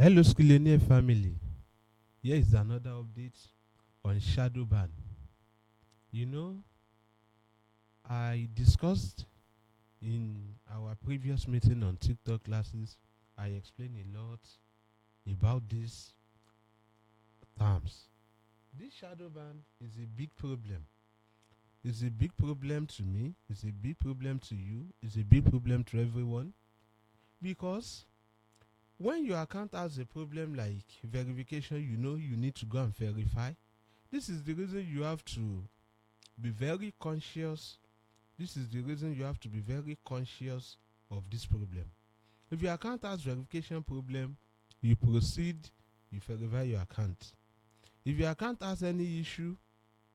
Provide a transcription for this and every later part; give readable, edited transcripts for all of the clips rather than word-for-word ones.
Hello, Skillionaire family. Here is another update on Shadowban. You know, I discussed in our previous meeting on TikTok classes, I explained a lot about these terms. This Shadowban is a big problem. It's a big problem to me, it's a big problem to you, it's a big problem to everyone because when your account has a problem like verification, you need to go and verify. This is the reason you have to be very conscious. This is the reason you have to be very conscious of this problem. If your account has verification problem, you proceed, you verify your account. If your account has any issue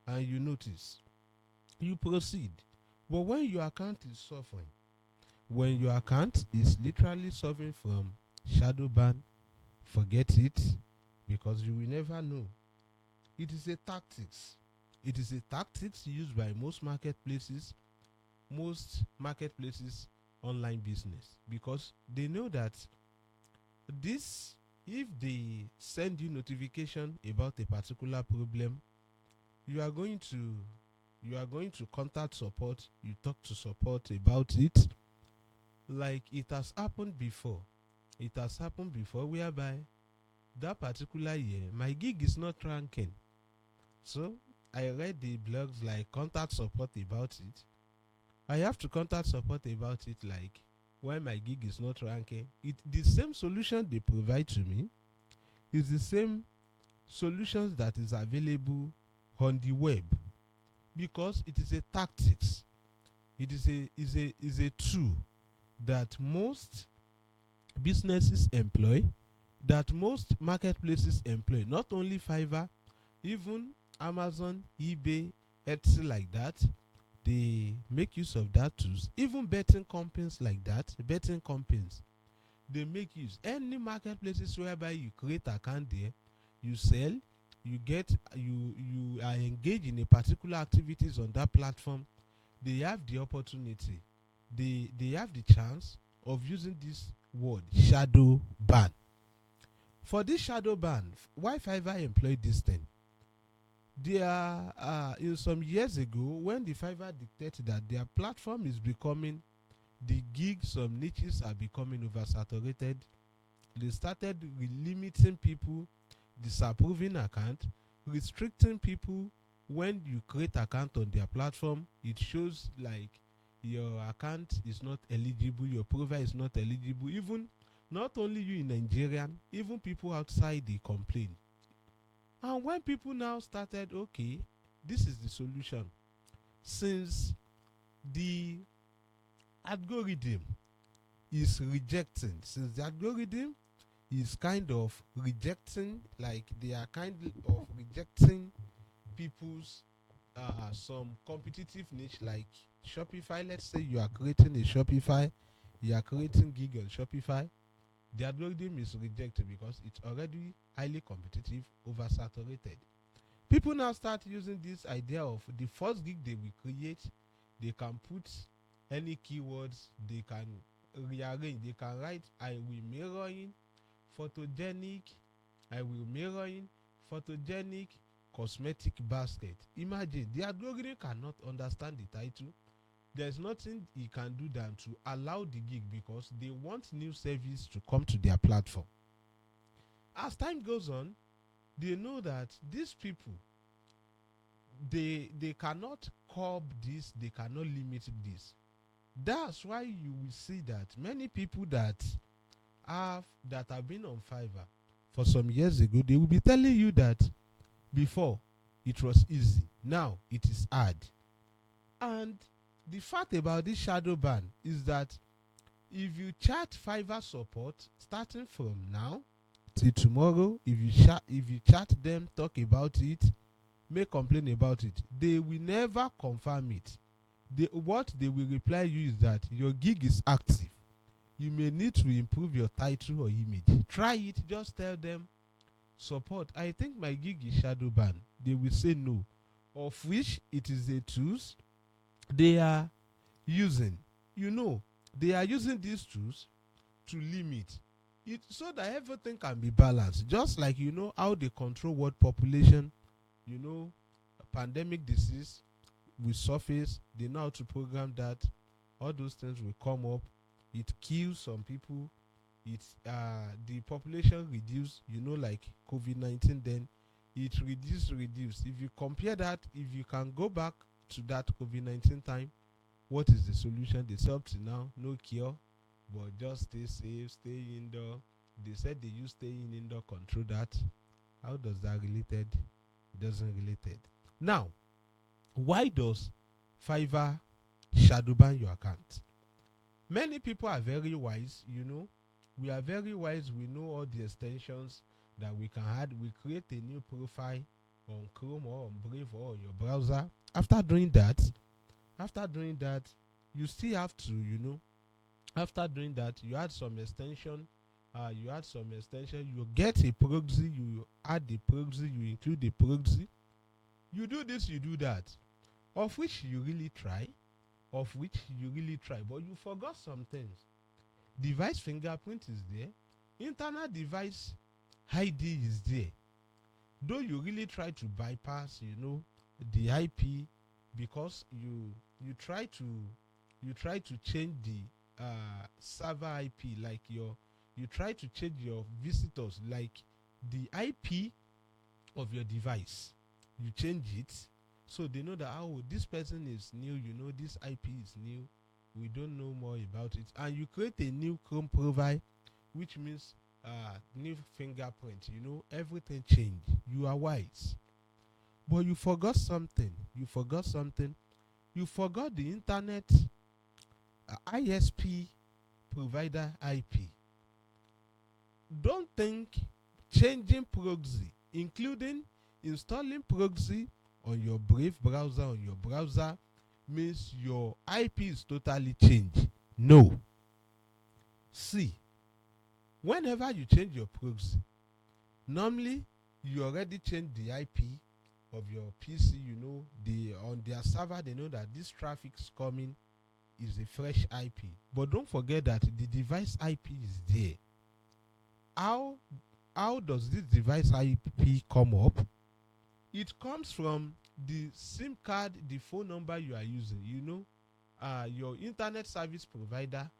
and you notice, you proceed. But when your account is suffering, when your account is literally suffering from shadow ban, forget it, because you will never know. It is a tactics. It is a tactics used by most marketplaces online business, because they know that this, if they send you notification about a particular problem, you are going to contact support, you talk to support about it. Like it has happened before. It has happened before whereby that particular year my gig is not ranking. So I read the blogs like contact support about it. I have to contact support about it, like why my gig is not ranking. The same solution they provide to me is the same solutions that is available on the web, because it is a tactics. It is a tool that most businesses employ, that most marketplaces employ, not only Fiverr, even Amazon, eBay, Etsy, like that. They make use of that tools. Even betting companies like that, betting companies, they make use. Any marketplaces whereby you create account there, you sell, you are engaged in a particular activities on that platform, they have the opportunity, they have the chance of using this word shadow ban. For this shadow ban, why Fiverr employed this thing? There in some years ago, when the Fiverr dictated that their platform is becoming, the gigs, some niches are becoming oversaturated, they started limiting people, disapproving account, restricting people. When you create account on their platform, it shows like your account is not eligible, your profile is not eligible. Even not only you in Nigeria, even people outside, they complain. And when people now started, okay, this is the solution. Since the algorithm is rejecting, since the algorithm is kind of rejecting, like they are kind of rejecting people's some competitive niche like Shopify. Let's say you are creating a Shopify, you are creating gig on Shopify, the algorithm is rejected because it's already highly competitive, oversaturated. People now start using this idea of the first gig they will create, they can put any keywords, they can rearrange, they can write, I will mirror in photogenic, I will mirror in photogenic cosmetic basket. Imagine the algorithm cannot understand the title. There's nothing he can do than to allow the gig, because they want new service to come to their platform. As time goes on, they know that these people, they cannot curb this, they cannot limit this. That's why you will see that many people that have been on Fiverr for some years ago, they will be telling you that before it was easy, now it is hard. And the fact about this shadow ban is that if you chat Fiverr support starting from now till tomorrow, if you chat them, talk about it, make complain about it, they will never confirm it. What they will reply you is that your gig is active, you may need to improve your title or image. Try it, just tell them support, I think my gig is shadow ban. They will say no, of which it is a tools they are using. They are using these tools to limit. it so that everything can be balanced. Just like you know how they control world population, you know, pandemic disease will surface, they know how to program that. All those things will come up. It kills some people. It's the population reduce, you know, like COVID-19, then it reduce. If you compare that, if you can go back to that COVID-19 time, what is the solution? They say up to now, no cure, but just stay safe, stay indoor. They said they use staying indoor control that. How does that related? It doesn't related. Now, why does Fiverr shadow ban your account? Many people are very wise, you know. We are very wise. We know all the extensions that we can add. We create a new profile on Chrome or on Brave or on your browser. After doing that, you still have to, you know, after doing that, you add some extension. You get a proxy, you add the proxy, you include the proxy. You do this, you do that. Of which you really try, but you forgot some things. Device fingerprint is there, internal device ID is there. Though you really try to bypass, you know, the IP, because you try to change the server IP, like you try to change your visitors, like the IP of your device. You change it so they know that, oh, this person is new, you know, this IP is new, we don't know more about it, and you create a new Chrome profile, which means new fingerprint, you know, everything changed. You are wise, but you forgot something. You forgot the internet ISP provider IP. Don't think changing proxy, including installing proxy on your Brave browser, means your IP is totally changed. No. See, whenever you change your proxy, normally you already changed the IP of your PC, you know, on their server they know that this traffic is coming is a fresh IP. But don't forget that the device IP is there. How does this device IP come up? It comes from the SIM card, the phone number you are using. You know, your internet service provider,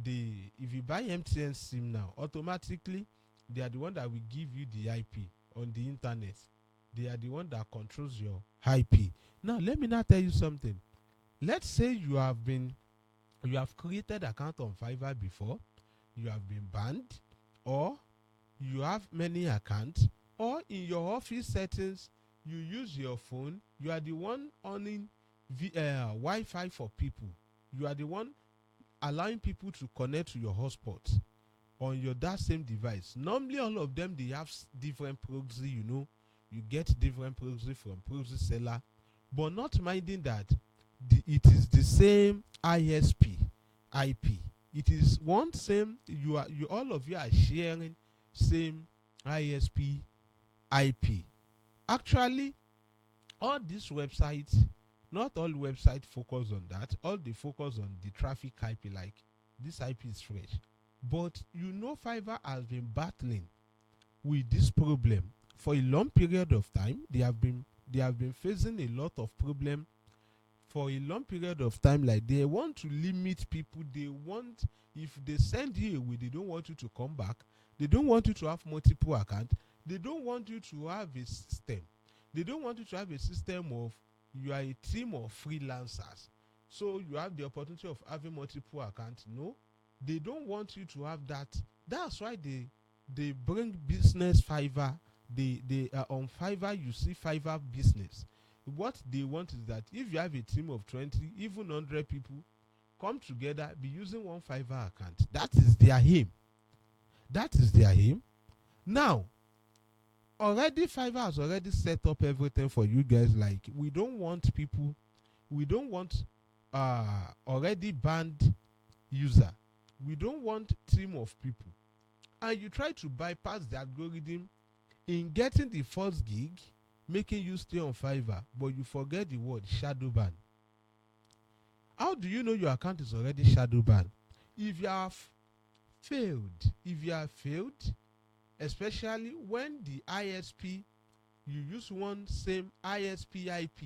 if you buy MTN SIM now, automatically they are the one that will give you the IP on the internet. They are the one that controls your IP. Now let me now tell you something. Let's say you have created account on Fiverr before, you have been banned, or you have many accounts, or in your office settings you use your phone, you are the one owning Wi-Fi for people. You are the one allowing people to connect to your hotspot on that same device. Normally all of them, they have different proxy, you know. You get different proxy from proxy seller, but not minding that it is the same ISP IP. It is one same, all of you are sharing same ISP IP. Actually, all these websites, not all websites focus on that. All they focus on the traffic IP, like this IP is fresh. But you know, Fiverr has been battling with this problem for a long period of time. They have been facing a lot of problem for a long period of time. Like, they want to limit people. They want, if they send you away, they don't want you to come back. They don't want you to have multiple accounts. They don't want you to have a system. They don't want you to have a system of, you are a team of freelancers, so you have the opportunity of having multiple accounts. No, they don't want you to have that. That's why they bring business Fiverr. They on Fiverr, you see Fiverr business. What they want is that if you have a team of 20, even 100 people, come together, be using one Fiverr account. That is their aim. Now, already Fiverr has already set up everything for you guys. Like, we don't want already banned user. We don't want team of people. And you try to bypass the algorithm in getting the first gig, making you stay on Fiverr, but you forget the word Shadowban. How do you know your account is already Shadowban? If you have failed. If you have failed, especially when the ISP, you use one same ISP IP,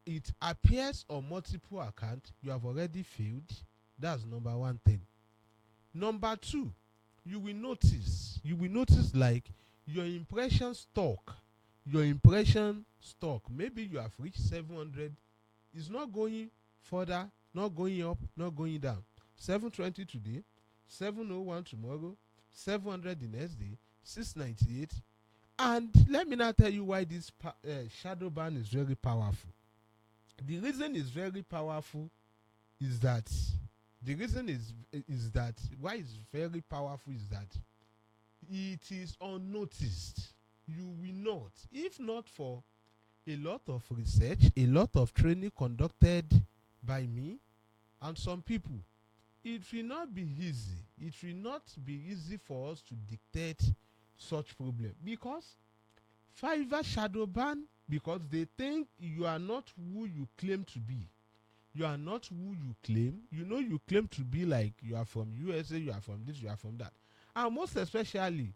it appears on multiple accounts, you have already failed. That's number one thing. Number two, you will notice like your impression stock, maybe you have reached 700, it's not going further, not going up, not going down. 720 today, 701 tomorrow, 700 the next day, 698. And let me now tell you why this Shadowban is very powerful. The reason is very powerful is that why it's very powerful is that it is unnoticed. You will not, if not for a lot of research, a lot of training conducted by me and some people, it will not be easy. It will not be easy for us to dictate such problem, because Fiverr Shadowban, because they think you are not who you claim to be. You are not who you claim. You claim to be like you are from USA, you are from this, you are from that. And most especially,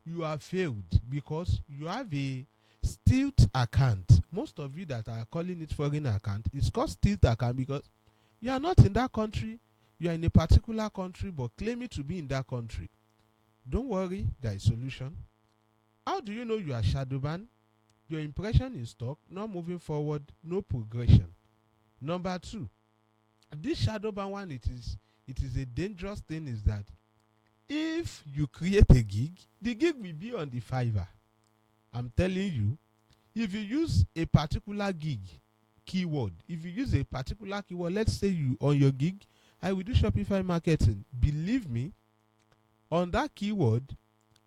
you have failed because you have a stealth account. Most of you that are calling it foreign account, it's called stealth account because you are not in that country. You are in a particular country but claiming to be in that country. Don't worry, there is solution. How do you know you are Shadowban? Your impression is stuck, not moving forward, no progression. Number two, this Shadowban one, it is a dangerous thing, is that if you create a gig, the gig will be on the Fiverr. I'm telling you, if you use a particular gig keyword, let's say you on your gig, I will do Shopify marketing. Believe me, on that keyword,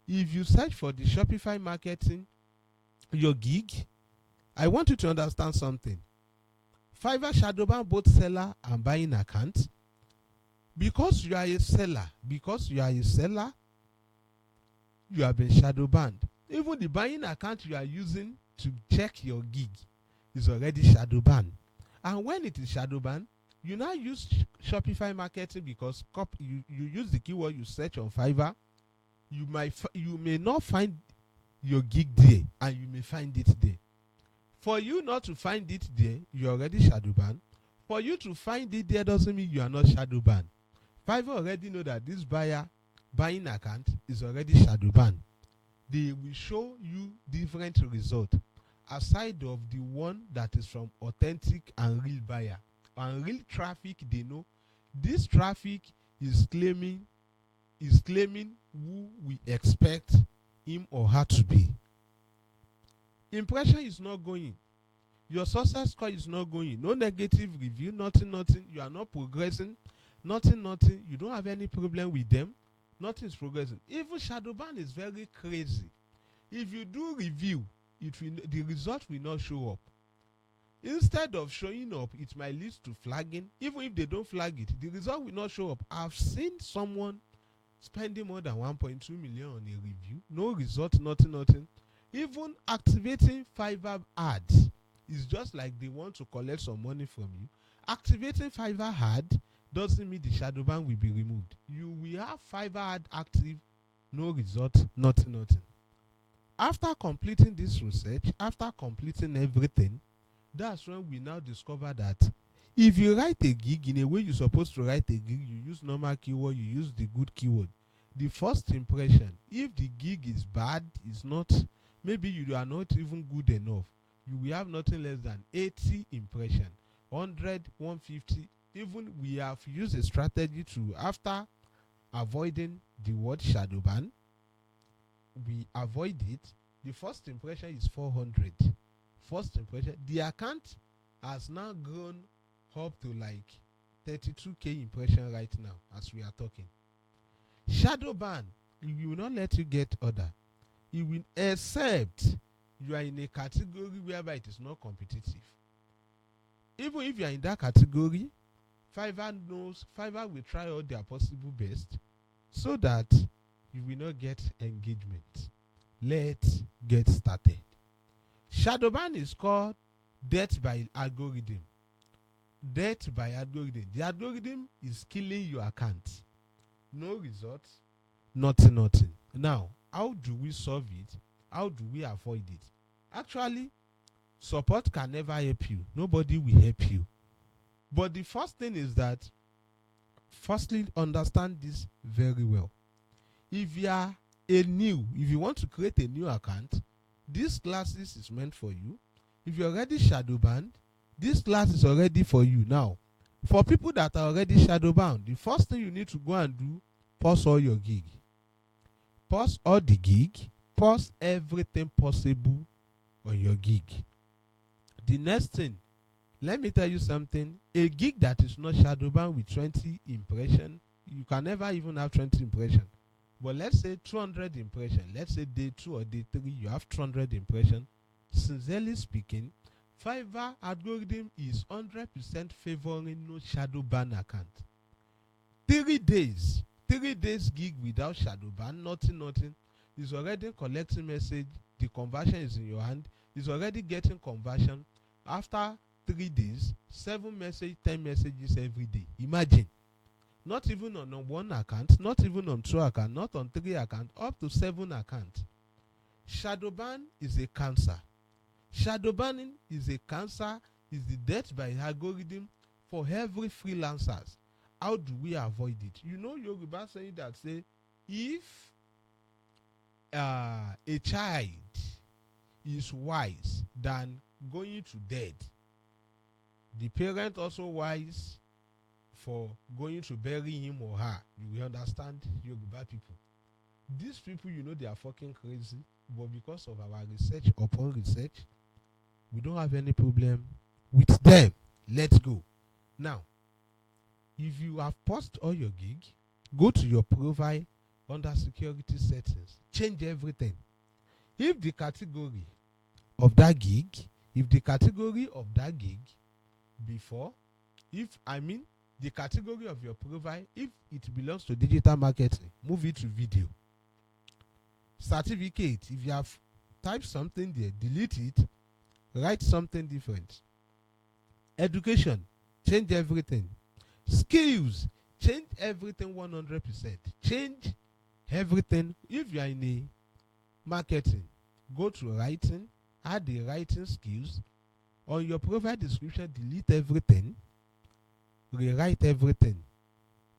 if you search for the Shopify marketing, your gig, I want you to understand something. Fiverr Shadowban both seller and buying account. Because you are a seller, you have been Shadowbanned. Even the buying account you are using to check your gig is already Shadowban. And when it is Shadowban, you now use Shopify marketing because you use the keyword you search on Fiverr. You may not find your gig there, and you may find it there. For you not to find it there, you're already Shadowban. For you to find it there doesn't mean you are not Shadowban. Fiverr already know that this buying account is already Shadowban. They will show you different results aside of the one that is from authentic and real buyer. And real traffic, they know this traffic is claiming who we expect him or her to be. Impression is not going. Your success score is not going. No negative review, nothing. You are not progressing. Nothing. You don't have any problem with them. Nothing is progressing. Even Shadowban is very crazy. If you do review, the result will not show up. Instead of showing up, it might lead to flagging. Even if they don't flag it, the result will not show up. I've seen someone spending more than 1.2 million on a review. No result, nothing. Even activating Fiverr ads is just like they want to collect some money from you. Activating Fiverr ad doesn't mean the Shadowban will be removed. You will have Fiverr ad active, no result, nothing. After completing this research, after completing everything, that's when we now discover that if you write a gig in a way you're supposed to write a gig, you use normal keyword, you use the good keyword. The first impression, if the gig is bad, is not, maybe you are not even good enough, you will have nothing less than 80 impression, 100, 150. Even we have used a strategy to, after avoiding the word Shadowban, we avoid it. The first impression is 400. First impression, the account has now grown up to like 32k impression right now as we are talking. Shadowban, it will not let you get order. It will, except you are in a category whereby it is not competitive. Even if you are in that category, Fiverr will try all their possible best so that you will not get engagement. Let's get started. Shadowban is called death by algorithm. Death by algorithm. The algorithm is killing your account. no results, nothing. Now, how do we solve it? How do we avoid it? Actually, support can never help you. Nobody will help you. But the first thing is that, firstly, understand this very well. If you are if you want to create a new account, this classes is meant for you. If you're already shadow banned, this class is already for you. Now, for people that are already shadow bound, the first thing you need to go and do, pause all your gig. Pause all the gig, pause everything possible on your gig. The next thing, let me tell you something. A gig that is not shadow bound with 20 impression, you can never even have 20 impression. But let's say 200 impression. Let's say day 2 or day 3, you have 200 impression. Sincerely speaking, Fiverr algorithm is 100% favoring no shadow ban account. 3 days gig without shadow ban, nothing is already collecting message. The conversion is in your hand. Is already getting conversion. After 3 days, 7 message, 10 messages every day. Imagine. Not even on 1 account, not even on 2 accounts, not on 3 accounts, up to 7 accounts. Shadow ban is a cancer. Shadow banning is a cancer, is the death by algorithm for every freelancers. How do we avoid it? You know Yoruba saying that say, if a child is wise than going to dead, the parent also wise for going to bury him or her. You will understand Yoruba people. These people, you know, they are fucking crazy, but because of our research upon research, we don't have any problem with them. Let's go. Now, if you have paused all your gig, go to your profile under security settings. Change everything. If the category of that gig before, the category of your profile, if it belongs to digital marketing, move it to video. Certificate, if you have typed something there, delete it, write something different. Education, change everything. Skills, change everything 100%. Change everything. If you are in a marketing, go to writing, add the writing skills. On your profile description, delete everything, rewrite everything.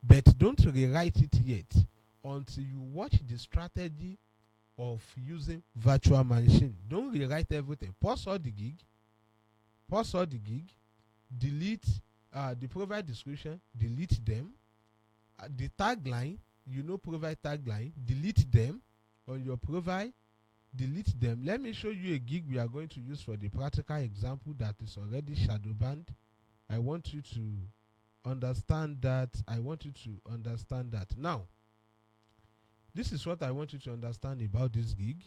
But don't rewrite it yet until you watch the strategy of using virtual machine. Don't rewrite everything. Pause all the gig, delete the profile description, delete them. The tagline, profile tagline, delete them. On your profile, delete them. Let me show you a gig we are going to use for the practical example that is already shadow banned. I want you to understand that. Now, this is what I want you to understand about this gig.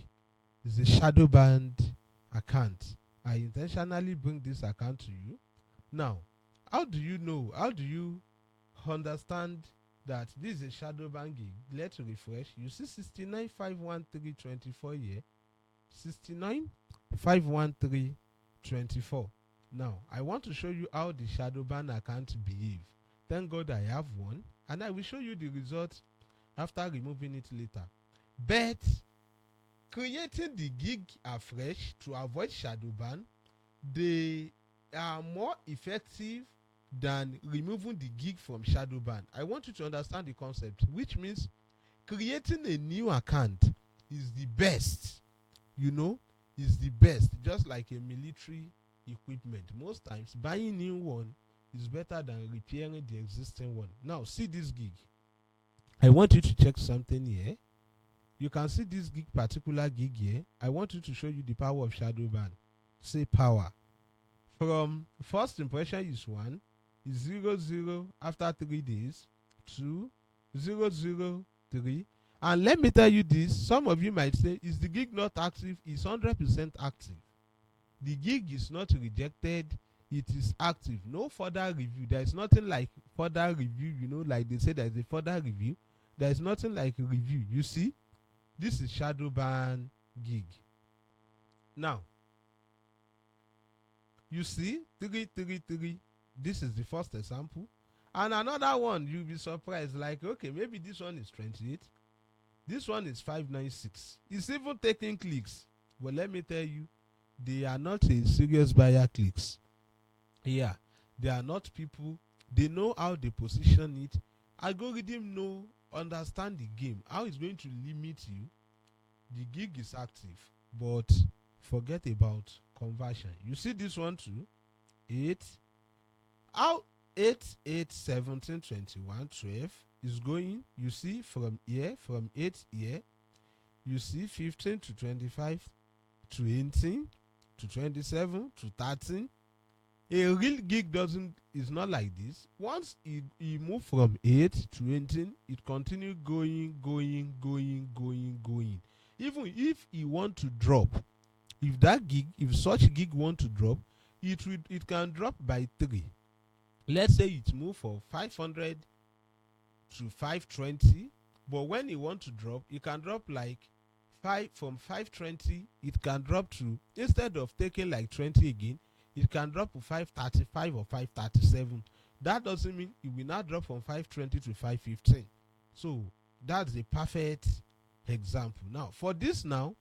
It's a shadow banned account. I intentionally bring this account to you. Now, how do you know? How do you understand that this is a shadow ban gig? Let's refresh. You see 69,513.24 here. 69,513.24. Now, I want to show you how the shadow ban account behave. Thank God I have one, and I will show you the result after removing it later. But creating the gig afresh to avoid shadow ban, they are more effective than removing the gig from shadow ban. I want you to understand the concept, which means creating a new account is the best. Is the best. Just like a military equipment, most times buying new one is better than repairing the existing one. Now, see this gig. I want you to check something here. You can see this particular gig here. I want you to show you the power of shadow ban. Say power. From first impression is 1, is 0 after 3 days, 2, 0 3. And let me tell you this, some of you might say, is the gig not active? It's 100% active. The gig is not rejected, it is active. No further review. There is nothing like further review, like they say there's a further review. There is nothing like a review. You see, this is shadow ban gig. Now, you see 333. This is the first example. And another one, you'll be surprised, like, okay, maybe this one is 28, this one is 596. It's even taking clicks. But let me tell you, they are not a serious buyer clicks. Yeah, they are not people. They know how they position it. Algorithm know, understand the game. How it's going to limit you. The gig is active, but forget about conversion. You see this one too, 8. How 8, 8, 17, 21, 12 is going. You see from here, from 8 here, you see 15 to 25 to 18 to 27 to 13. A real gig doesn't is not like this. Once he move from 8 to 18, it continue going, going, going, going, going. Even if he want to drop, if that gig, if such gig want to drop, it can drop by 3. Let's say it move from 500 to 520, but when he want to drop, it can drop like 5 from 520. It can drop to, instead of taking like 20 again, it can drop to 535 or 537. That doesn't mean it will not drop from 520 to 515. So that's a perfect example. Now for this, now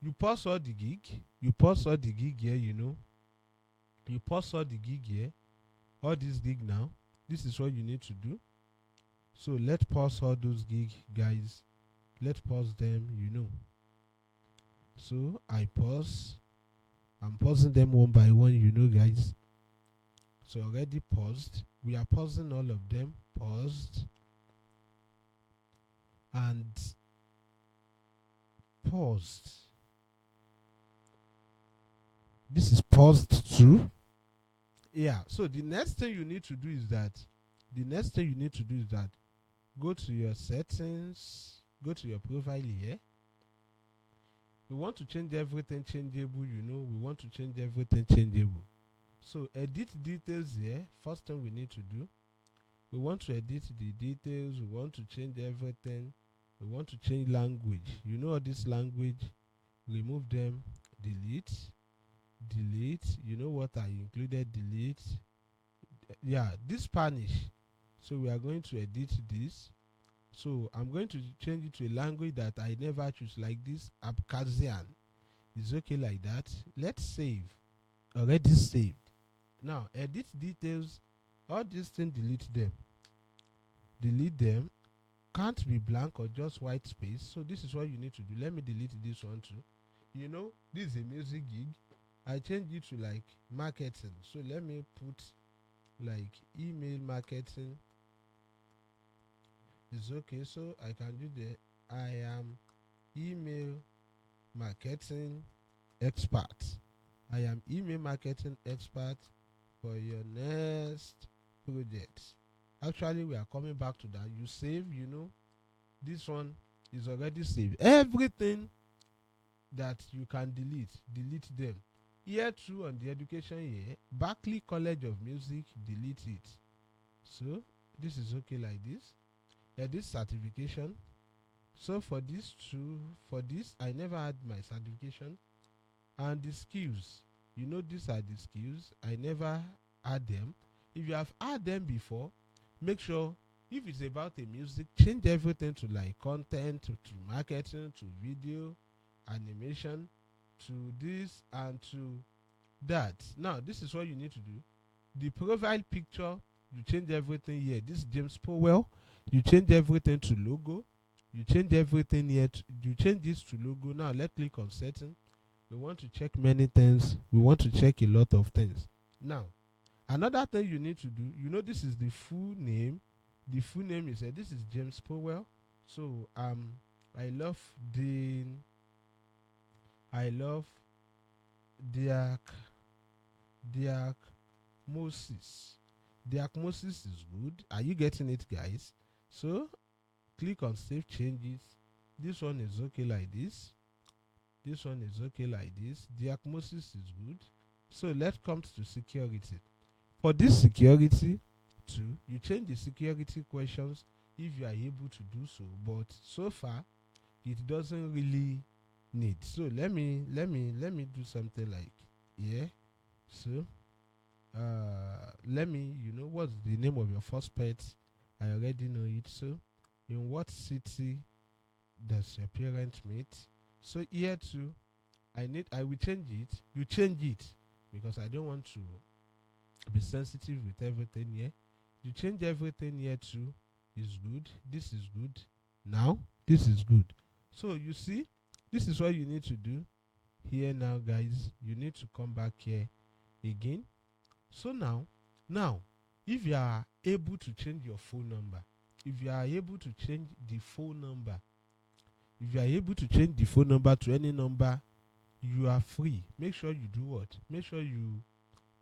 you pause all the gig, you pause all the gig here, you pause all the gig here, all this gig. Now this is what you need to do. So let's pause all those gig, guys. Let's pause them, So I pause. I'm pausing them one by one, guys. So already paused. We are pausing all of them. Paused. And paused. This is paused too. Yeah. So the next thing you need to do is that, go to your settings, go to your profile here. We want to change everything changeable, we want to change everything changeable. So edit details here. First thing we need to do, we want to edit the details, we want to change everything, we want to change language. All this language, remove them, delete. You know what I included? Delete. Yeah, this Spanish. So we are going to edit this. So I'm going to change it to a language that I never choose, like this, Abkhazian. It's okay like that. Let's save. Already saved. Now edit details. All these things, delete them. Delete them. Can't be blank or just white space. So this is what you need to do. Let me delete this one too. This is a music gig. I changed it to like marketing. So let me put like email marketing. It's okay. So I can do I am email marketing expert. I am email marketing expert for your next project. Actually, we are coming back to that. You save, this one is already saved. Everything that you can delete them. Here too, on the education here, Berkeley College of Music, delete it. So this is okay like this. This certification. So for this I never had my certification. And the skills, these are the skills. I never had them. If you have had them before, make sure, if it's about a music, change everything to like content, to marketing, to video, animation, to this and to that. Now this is what you need to do. The profile picture, you change everything here. This is James Powell. You change everything to logo. You change everything here. You change this to logo. Now let's click on setting. We want to check many things. We want to check a lot of things. Now another thing you need to do, this is the full name. The full name is this is James Powell. So I love Diagnosis. Diagnosis is good. Are you getting it, guys? So click on save changes. This one is okay like this. This one is okay like this. Diagnosis is good. So let's come to security. For this security too, you change the security questions if you are able to do so, but so far it doesn't really need. So let me do something like here. So let me, what's the name of your first pet? I already know it. So, in what city does your parent meet? So here too, I will change it. You change it because I don't want to be sensitive with everything here. You change everything here too. Is good. This is good. Now this is good. So you see, this is what you need to do here now, guys. You need to come back here again. So now, if you are able to change your phone number, if you are able to change the phone number, if you are able to change the phone number to any number, you are free. Make sure you do what? Make sure you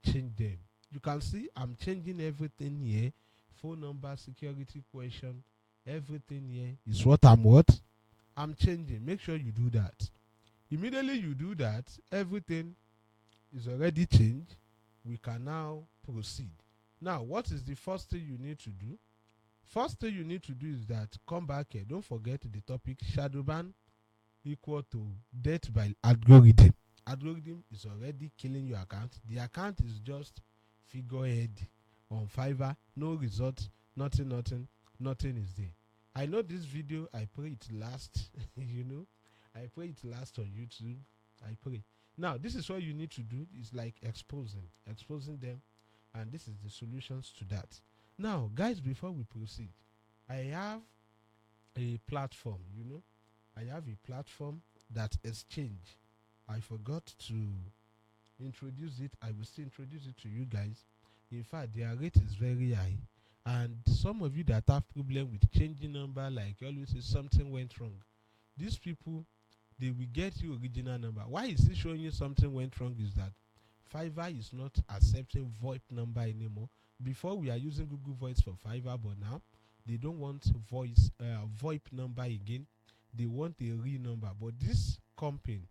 change them. You can see I'm changing everything here. Phone number, security question, everything here is what I'm changing. Make sure you do that. Immediately you do that, everything is already changed. We can now proceed. Now, what is the first thing you need to do? First thing you need to do is that come back here. Don't forget the topic Shadowban equal to death by algorithm. Algorithm is already killing your account. The account is just figurehead on Fiverr. No result, nothing is there. I know this video, I pray it last. I pray it last on YouTube. I pray. Now, this is what you need to do. It's like exposing them, and this is the solutions to that. Now, guys, before we proceed, I have a platform. I have a platform that exchange. I forgot to introduce it. I will still introduce it to you guys. In fact, their rate is very high, and some of you that have problem with changing number, like you always say something went wrong, these people, they will get you original number. Why is it showing you something went wrong? Is that Fiverr is not accepting VoIP number anymore. Before we are using Google Voice for Fiverr, but now they don't want VoIP number again. They want a real number. But this company,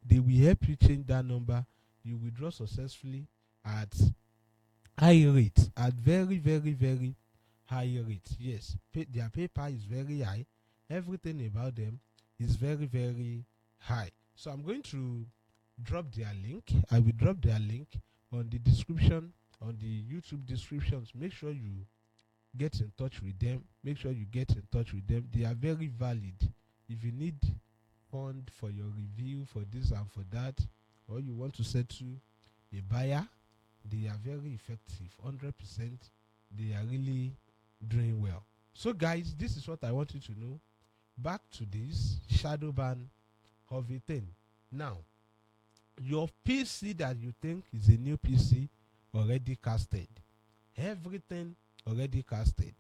they will help you change that number. You withdraw successfully at high rate, at very, very, very high rate. Yes, their PayPal is very high. Everything about them is very, very high. So I'm going to drop their link. I will drop their link on the description, on the YouTube descriptions. Make sure you get in touch with them. Make sure you get in touch with them. They are very valid. If you need fund for your review, for this and for that, or you want to settle a buyer, they are very effective. 100%. They are really doing well. So guys, this is what I want you to know. Back to this Shadowban of a thing. Now, your PC that you think is a new PC already casted. Everything already casted.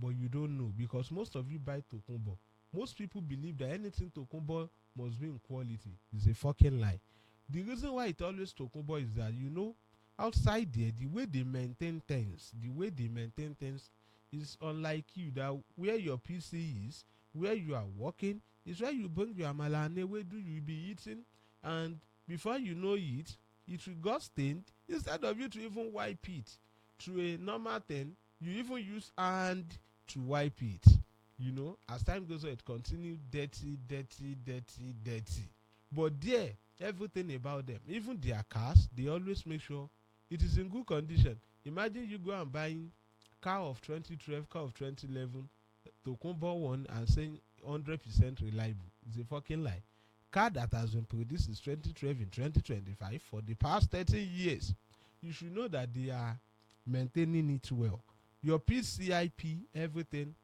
But you don't know, because most of you buy Tokumbo. Most people believe that anything Tokumbo must be in quality. It's a fucking lie. The reason why it always Tokumbo is that, outside there, the way they maintain things is unlike you. That where your PC is, where you are working, is where you bring your malane, where do you be eating, and before you know it, it will got stained. Instead of you to even wipe it to a normal thing, you even use hand to wipe it. As time goes on, it continues dirty. But there, everything about them, even their cars, they always make sure it is in good condition. Imagine you go and buying car of 2012, car of 2011, Tokumbo one, and saying 100% reliable. It's a fucking lie. Car that has been produced is 2012 in 2025 for the past 30 years. You should know that they are maintaining it well. Your PCIP, everything,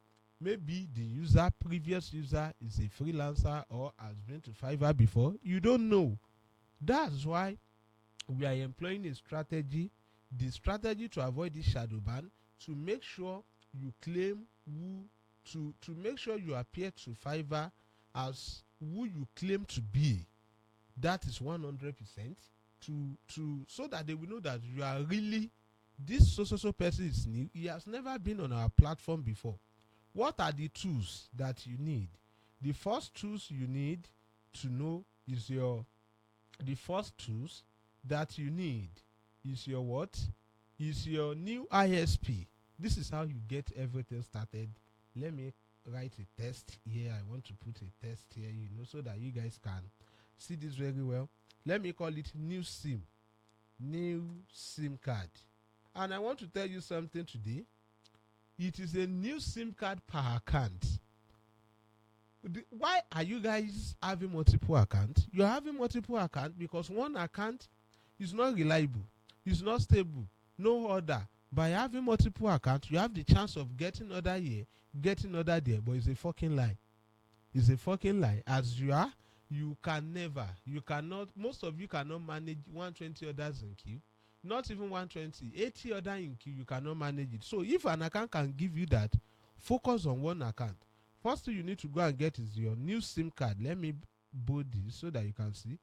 maybe the previous user is a freelancer or has been to Fiverr before. You don't know. That's why we are employing a strategy. The strategy to avoid this shadow ban, to make sure you claim to make sure you appear to Fiverr as who you claim to be. That is 100%, so that they will know that you are really this so person is new. He has never been on our platform before. What are the tools that you need? The first tools you need to know is your what? Is your new ISP. This is how you get everything started. Let me write a test here. I want to put a test here, so that you guys can see this very well. Let me call it new SIM. new SIM card. And I want to tell you something today. It is a new SIM card per account. Why are you guys having multiple accounts? You're having multiple accounts because one account is not reliable, it's not stable, no order. By having multiple accounts, you have the chance of getting order here, getting order there, but it's a fucking lie. It's a fucking lie. As you are, you can never, you cannot, most of you cannot manage 120 orders in queue. Not even 120, 80 order in queue, you cannot manage it. So if an account can give you that, focus on one account. First thing you need to go and get is your new SIM card. Let me bold this so that you can see.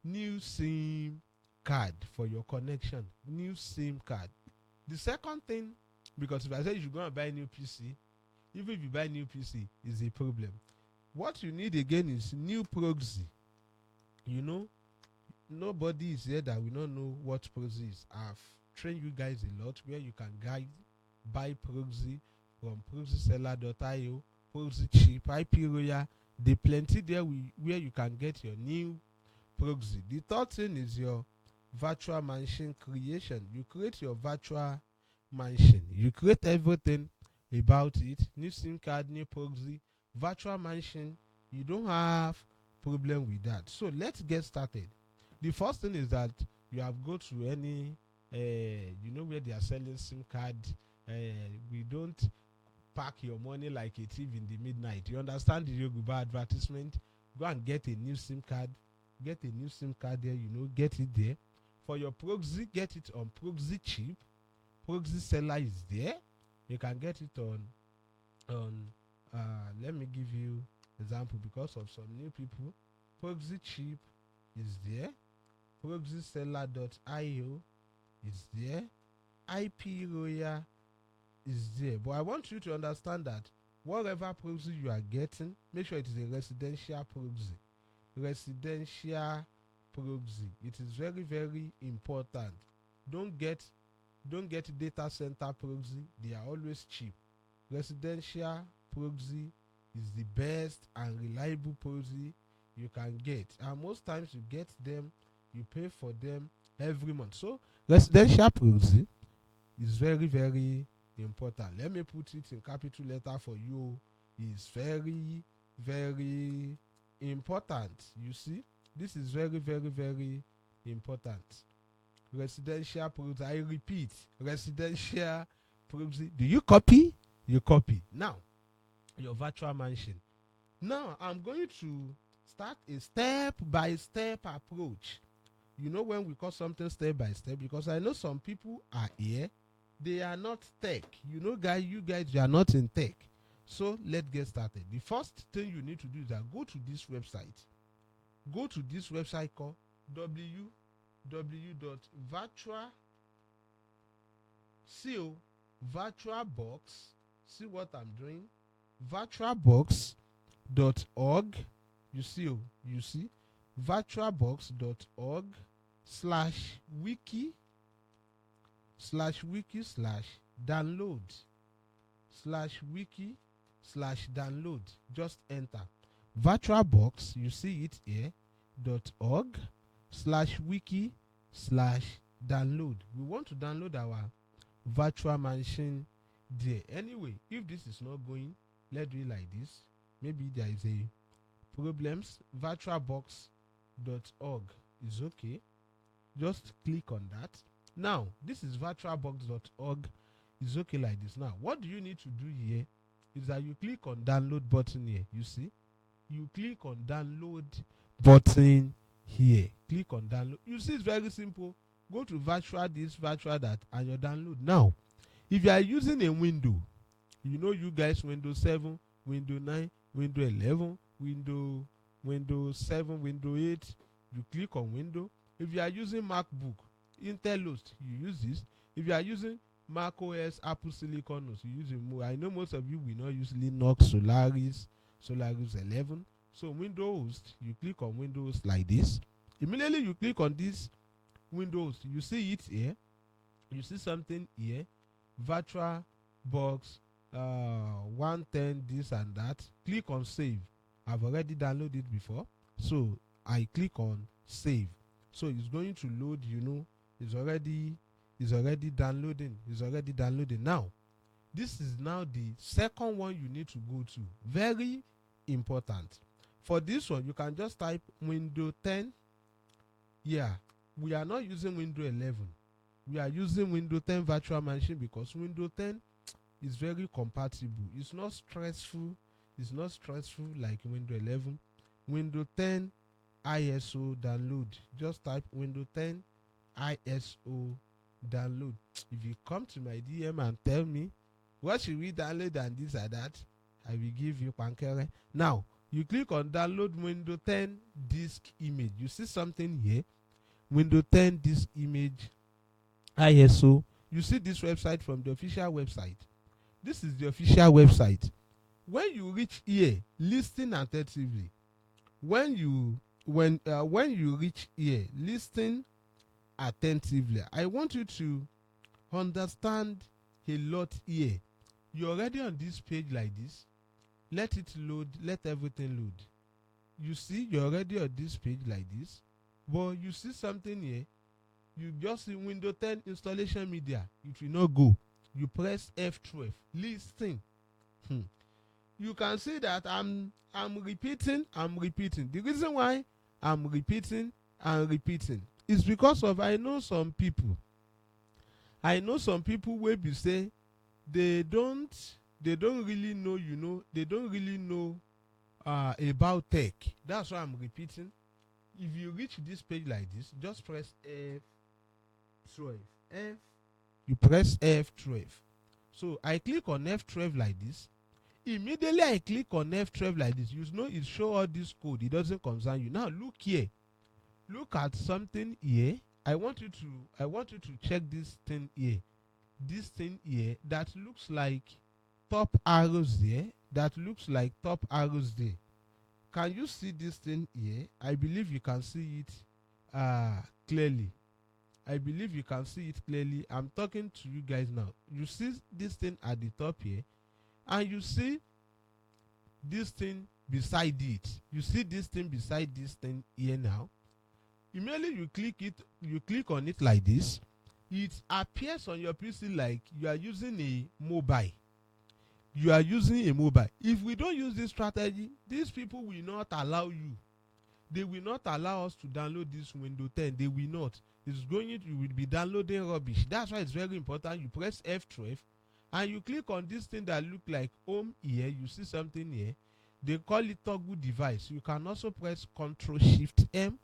New SIM card for your connection. New SIM card. The second thing, because if I say you should go and buy a new PC, even if you buy a new PC, is a problem. What you need again is new proxy. You know, nobody is here that will not know what proxy is. I've trained you guys a lot where you can buy proxy from proxyseller.io, proxy cheap, IP royal. They plenty there where you can get your new proxy. The third thing is your virtual machine creation. You create your virtual machine. You create everything about it. New SIM card, new proxy, virtual machine. You don't have problem with that. So let's get started. The first thing is that you have go to any you know where they are selling SIM card. We don't pack your money like a thief in the midnight. You understand the Yoruba advertisement? Go and get a new SIM card. Get a new SIM card there, you know, get it there. For your proxy, get it on proxy cheap. Proxy seller is there. You can get it on let me give you example because of some new people. Proxy cheap is there. Proxyseller.io is there. IP royal is there. But I want you to understand that whatever proxy you are getting, make sure it is a residential proxy. Residential proxy. It is very, very important. Don't get data center proxy. They are always cheap. Residential proxy is the best and reliable proxy you can get. And most times you get them, you pay for them every month. So residential proxy is very, very important. Let me put it in capital letter for you. It's very, very important. You see, this is very, very, very important. Residential proxy. I repeat, residential proxy. Do you copy? You copy. Now, your virtual machine. Now, I'm going to start a step-by-step approach. You know when we call something step by step, because I know some people are here, they are not tech. You know, guys, you are not in tech. So let's get started. The first thing you need to do is that go to this website. Go to this website called virtualbox. See what I'm doing? virtualbox.org. You see virtualbox.org /wiki/download just enter virtualbox, you see it here, .org/wiki/download. We want to download our virtual machine there. Anyway, if this is not going, let's do it like this. Maybe there is a problems. virtualbox.org is okay. Just click on that. Now, this is virtualbox.org. It's okay like this. Now, what do you need to do here is that you click on download button here. You see? You click on download button here. Click on download. You see, it's very simple. Go to virtual this, virtual that, and you download. Now, if you are using a window, you know you guys, Windows 7, Windows 9, Windows 11, Windows 7, Windows 8, you click on window. If you are using MacBook, Intel Host, you use this. If you are using Mac OS, Apple Silicon OS, you use it more. I know most of you will not use Linux, Solaris 11. So Windows, you click on Windows like this. Immediately you click on this Windows, you see it here. You see something here. VirtualBox 110, this and that. Click on save. I've already downloaded it before. So I click on save. So it's going to load, you know, Is already downloading. Is already downloading. Now, this is now the second one you need to go to. Very important. For this one, you can just type Windows 10. Yeah, we are not using Windows 11. We are using Windows 10 virtual machine because Windows 10 is very compatible. It's not stressful. It's not stressful like Windows 11. Windows 10 ISO download. Just type Windows 10 ISO download. If you come to my DM and tell me what should we download and this or that, I will give you pankere. Now, you click on download Windows 10 disk image. You see something here? Windows 10 disk image ISO. You see this website from the official website. This is the official website. When you reach here, listen attentively. When you reach here, listen attentively. I want you to understand a lot here. You're already on this page like this. Let it load. Let everything load. You see, you're already on this page like this. But you see something here. You just see Windows 10 installation media. It will not go. You press F12. Listen. You can see that I'm repeating. The reason why I'm repeating and repeating is because of I know some people wey be say they don't really know, they don't really know about tech. That's why I'm repeating. If you reach this page like this, just press F12. You press F12. So I click on F12 like this. Immediately I click on F12 like this. You know it show all this code. It doesn't concern you. Now look here. Look at something here. I want you to check this thing here. This thing here that looks like top arrows there. That looks like top arrows there. Can you see this thing here? I believe you can see it clearly. I believe you can see it clearly. I'm talking to you guys now. You see this thing at the top here, and you see this thing beside it. You see this thing beside this thing here now. Immediately you click on it like this. It appears on your PC like you are using a mobile. You are using a mobile. If we don't use this strategy, these people will not allow you. They will not allow us to download this Windows 10. They will not. You will be downloading rubbish. That's why it's very important. You press F12 and you click on this thing that look like home here. You see something here. They call it toggle device. You can also press Ctrl Shift M.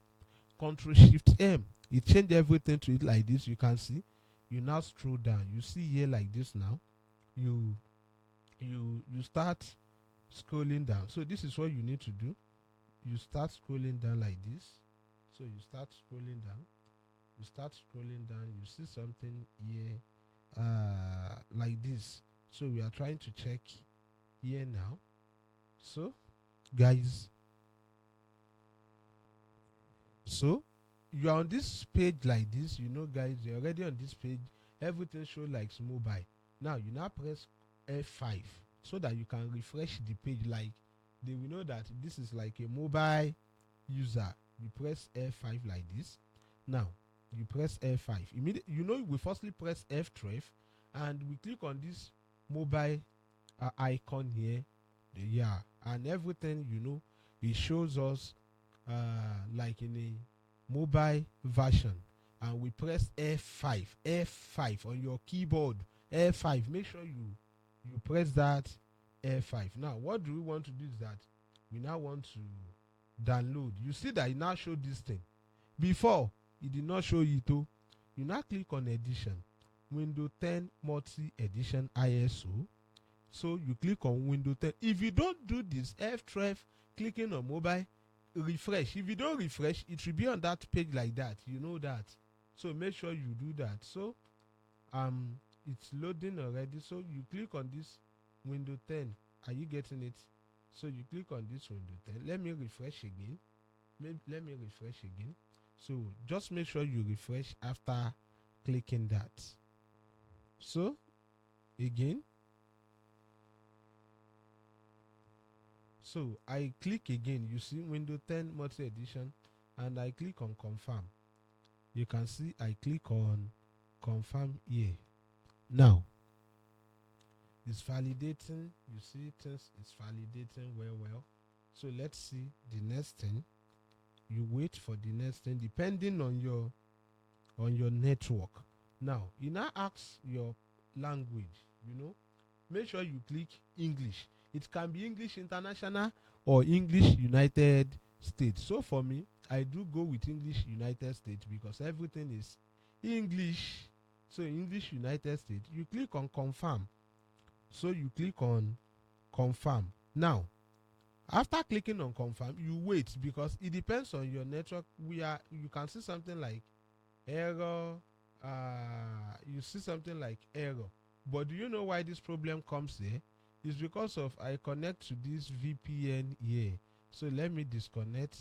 Ctrl Shift M. It changed everything to it like this. You can see. You now scroll down. You see here like this now. You start scrolling down. So this is what you need to do. You start scrolling down like this. So you start scrolling down. You start scrolling down. You see something here like this. So we are trying to check here now. So guys, so you are on this page like this. Guys, you're already on this page. Everything shows like mobile. Now you now press F5 so that you can refresh the page. Like they will know that this is like a mobile user. You press F5 like this. Now you press F5. Immediately, we firstly press F12 and we click on this mobile icon here. Yeah, and everything it shows us like in a mobile version. And we press F5 on your keyboard. F5. Make sure you press that F5. Now, what do we want to do is that we now want to download. You see that it now showed this thing. Before, it did not show it. You now click on edition. Windows 10 Multi Edition ISO. So you click on Windows 10. If you don't do this, F12, clicking on mobile, refresh. If you don't refresh, it will be on that page like that. You know that. So make sure you do that. So it's loading already. So you click on this Windows 10. Are you getting it? So you click on this Windows 10. Let me refresh again. Let me refresh again. So just make sure you refresh after clicking that. So again. So I click again. You see Windows 10 Multi Edition and I click on confirm. You can see I click on confirm here. Now it's validating. You see things, it's validating well. So let's see the next thing. You wait for the next thing depending on your network. Now you now ask your language, make sure you click English. It can be English International or English United States. So for me, I do go with English United States because everything is English. So English United States, you click on confirm. So you click on confirm. Now, after clicking on confirm, you wait because it depends on your network. You can see something like error. You see something like error. But do you know why this problem comes here? It's because of I connect to this VPN here. So let me disconnect.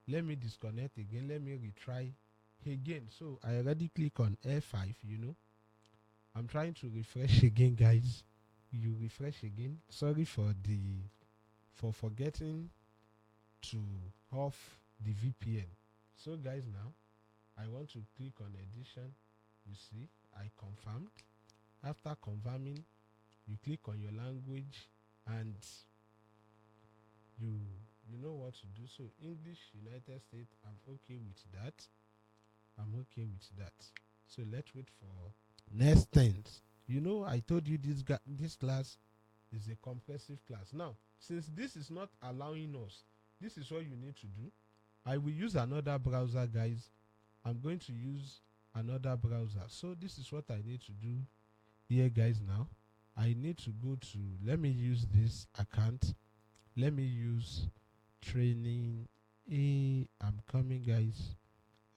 Let me disconnect again. Let me retry again. So I already click on F5. I'm trying to refresh again, guys. You refresh again. Sorry for forgetting to off the VPN. So guys, now I want to click on edition. You see, I confirmed. After confirming, you click on your language and you know what to do. So English United States, I'm okay with that. I'm okay with that. So let's wait for next things. I told you this class is a compressive class. Now, since this is not allowing us, this is what you need to do. I will use another browser, guys. I'm going to use another browser. So this is what I need to do here, guys. Now I need to go to, let me use this account. Let me use training A. I'm coming, guys.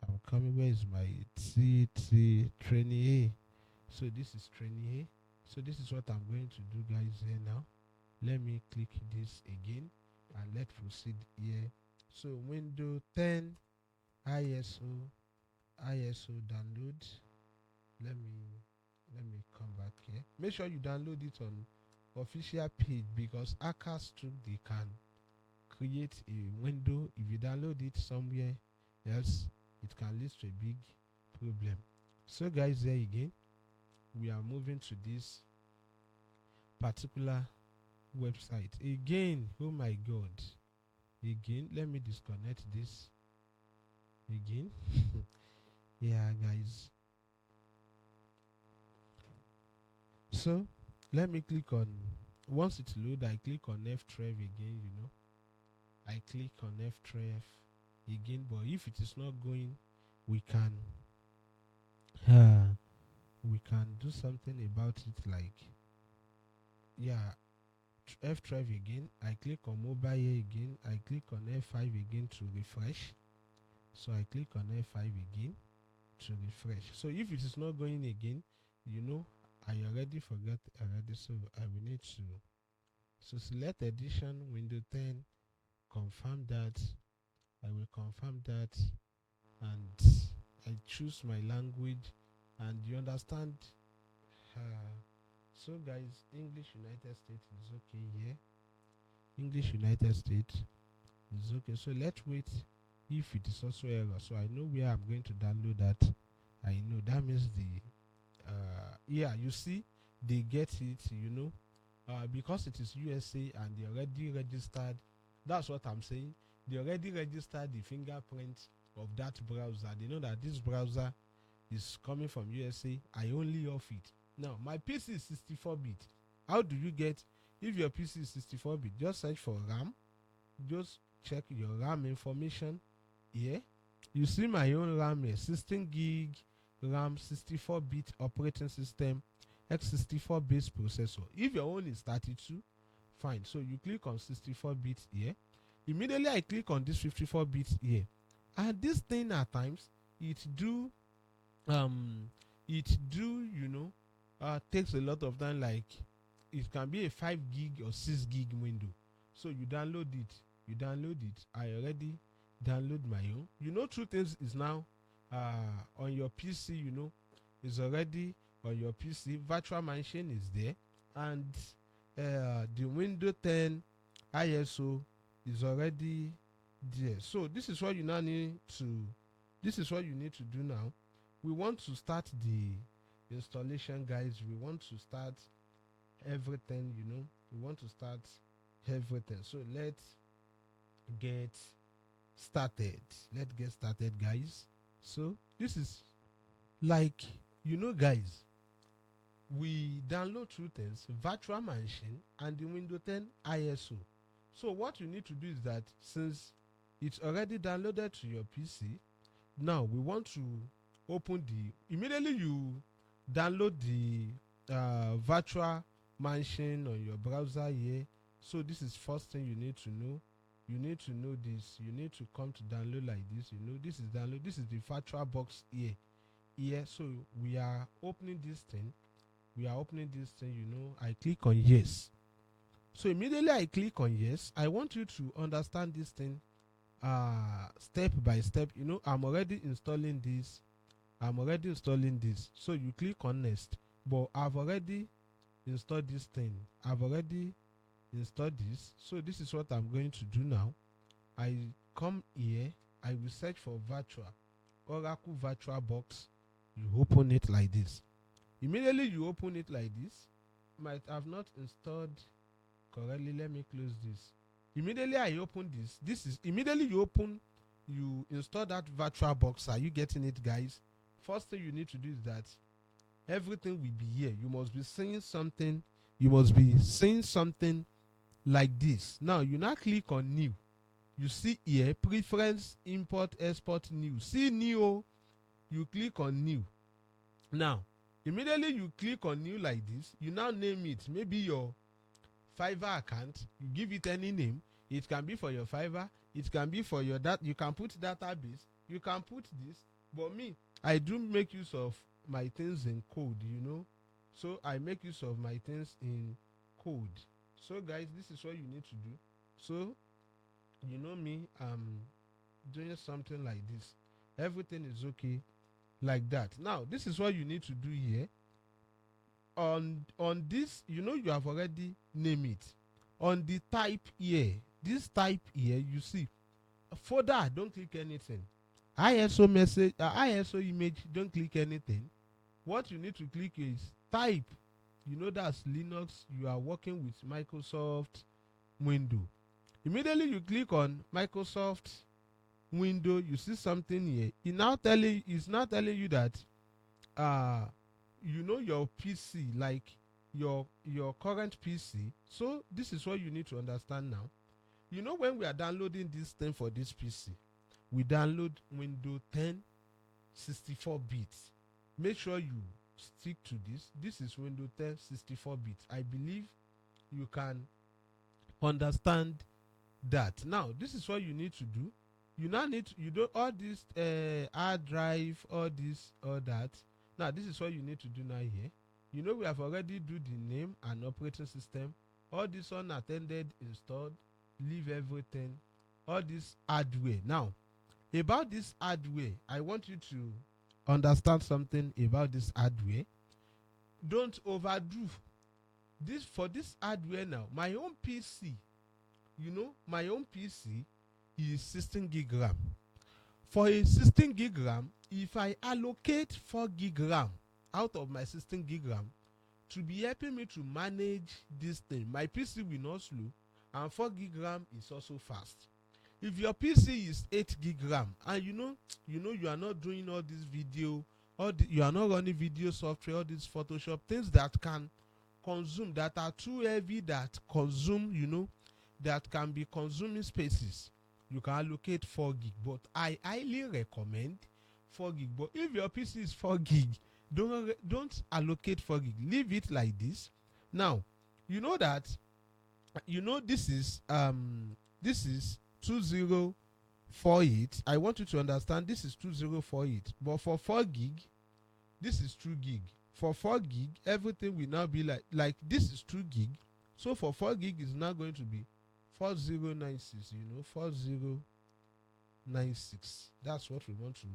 I'm coming. Where is my TT training A? So this is training A. So this is what I'm going to do, guys, here now. Let me click this again and let's proceed here. So Windows 10 ISO download. Let me come back here. Make sure you download it on official page because hackers too, they can create a window. If you download it somewhere else, it can lead to a big problem. So guys, there again, we are moving to this particular website again. Oh my god, again, let me disconnect this again. Yeah, guys, so let me click on, once it's load, I click on F12 again. I click on F12 again, but if it is not going, we can do something about it, like, yeah, F12 again. I click on mobile here again. I click on F5 again to refresh. So I click on F5 again to refresh. So if it is not going again, I already forgot already. So I will need to, so select edition, Windows 10, confirm that. I will confirm that, and I choose my language, and you understand. So guys, English United States is okay here. English United States is okay. So let's wait if it is also error. So I know where I'm going to download that. I know that means yeah, you see, they get it, because it is USA and they already registered. That's what I'm saying. They already registered the fingerprint of that browser. They know that this browser is coming from USA. I only off it. Now my PC is 64-bit. How do you get, if your PC is 64-bit? Just search for RAM. Just check your RAM information here. You see my own RAM here, 16 gig RAM, 64-bit operating system, x64 base processor. If your own is 32, fine. So you click on 64-bit here. Immediately I click on this 54-bit here, and this thing at times it do takes a lot of time. Like, it can be a 5 gig or 6 gig window. So you download it. I already download my own. Two things is now on your PC. Is already on your PC. Virtual machine is there, and the Windows 10 ISO is already there. So this is what you now need to, this is what you need to do now. we want to start the installation, guys. We want to start everything, we want to start everything. So let's get started. Let's get started, guys. So this is like, guys, we download two things: virtual machine and the Windows 10 ISO. So what you need to do is that, since it's already downloaded to your PC, now we want to open the immediately you download the virtual machine on your browser here. So this is first thing you need to know. You need to know this. You need to come to download like this. This is download. This is the VirtualBox here. So we are opening this thing. I click on yes. So immediately I click on yes. I want you to understand this thing step by step. I'm already installing this. So you click on next. But I've already installed this thing. So this is what I'm going to do now. I come here. I will search for Oracle VirtualBox. You open it like this. Immediately you open it like this. Might have not installed correctly. Let me close this. Immediately I open this. This is immediately you install that VirtualBox. Are you getting it, guys? First thing you need to do is that everything will be here. You must be seeing something. Like this. Now you now click on new. You see here preference, import, export, new. See new. You click on new. Now immediately you click on new like this. You now name it. Maybe your Fiverr account. You give it any name. It can be for your Fiverr. It can be for your you can put database. You can put this. But me, I do make use of my things in code. So I make use of my things in code. So guys, this is what you need to do. So me, I'm doing something like this. Everything is okay like that. Now this is what you need to do here. On this, you have already named it. On the type here, this type here, you see folder, don't click anything. ISO message, ISO image, don't click anything. What you need to click is type. That's Linux. You are working with Microsoft Windows. Immediately you click on Microsoft Windows, you see something here. It's now telling you that your PC, like your current PC. So this is what you need to understand now. When we are downloading this thing for this PC, we download Windows 10 64 bits. Make sure you stick to this. This is Windows 10 64 bits. I believe you can understand that. Now this is what you need to do. You now need to, all this hard drive, all this, all that. Now this is what you need to do now here. We have already do the name and operating system. All this unattended installed. Leave everything. All this hardware. Now about this hardware, I want you to understand something about this hardware. Don't overdo this. For this hardware now, my own PC, my own PC is 16 gig RAM. For a 16 gig RAM, if I allocate 4 gig RAM out of my 16 gig RAM to be helping me to manage this thing, my PC will not slow, and 4 gig RAM is also fast. If your PC is 8 gig RAM and you are not doing all this video, you are not running video software, all this Photoshop, things that can consume, that are too heavy, that consume, that can be consuming spaces, you can allocate 4 gig. But I highly recommend 4 gig. But if your PC is 4 gig, don't allocate 4 gig. Leave it like this. Now, that this is 2048. I want you to understand this is 2048. But for 4 gig, this is 2 gig. For 4 gig, everything will now be like this is 2 gig. So for 4 gig is now going to be 4096, 4096. That's what we want to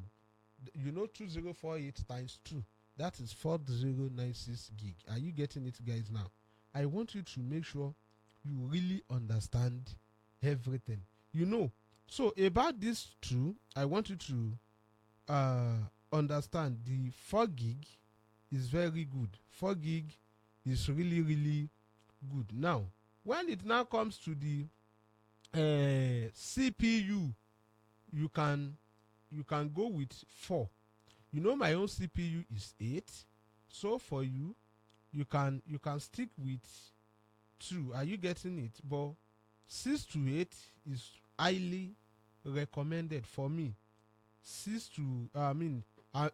2048 times 2. That is 4096 gig. Are you getting it, guys? Now I want you to make sure you really understand everything. So about this too, I want you to understand the 4 gig is very good. 4 gig is really, really good. Now, when it now comes to the CPU, you can go with 4. You know, my own CPU is 8. So for you, you can stick with 2. Are you getting it? But 6 to 8 is highly recommended for me. 6 to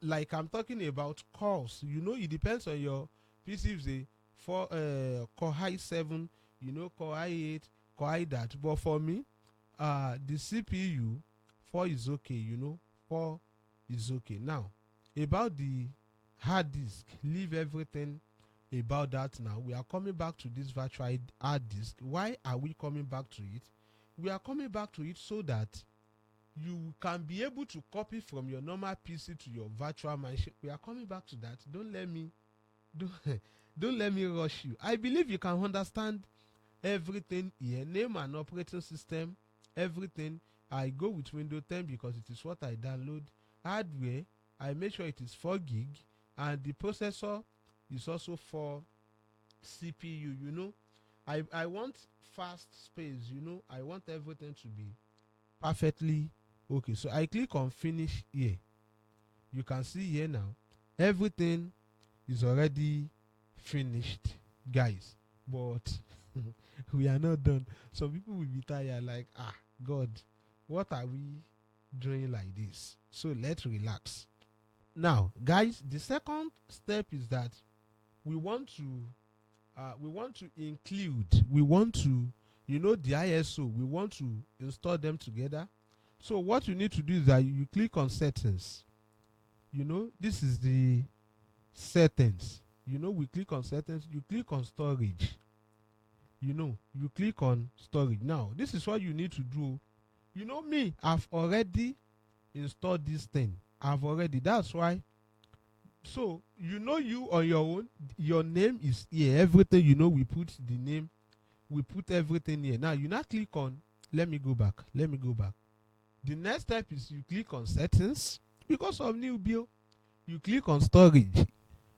like I'm talking about cores. You know, it depends on your PC. If they for core i7, you know, core i8, core i that. But for me, the CPU 4 is okay. You know, 4 is okay. Now, about the hard disk, leave everything about that. Now we are coming back to this virtual hard disk. Why are we coming back to it? We are coming back to it so that you can be able to copy from your normal PC to your virtual machine. We are coming back to that. Don't let me don't let me rush you. I believe you can understand everything here. Name and operating system, everything. I go with Windows 10 because it is what I download. Hardware, I make sure it is 4 gig, and the processor is also for CPU. You know, I want fast space. You know, I want everything to be perfectly okay. So I click on finish here. You can see here now everything is already finished, guys, but we are not done. Some people will be tired like, God, what are we doing like this? So let's relax. Now, guys, the second step is that we want to include, we want to, you know, the ISO, we want to install them together. So what you need to do is that you click on settings. You know, this is the settings. You know, we click on settings, you click on storage. You know, you click on storage. Now, this is what you need to do. You know me, I've already installed this thing. That's why. So, you know, you on your own, your name is here. Everything, you know, we put the name, we put everything here. Now, you now click on, let me go back. The next step is you click on settings. Because of new bill, you click on storage.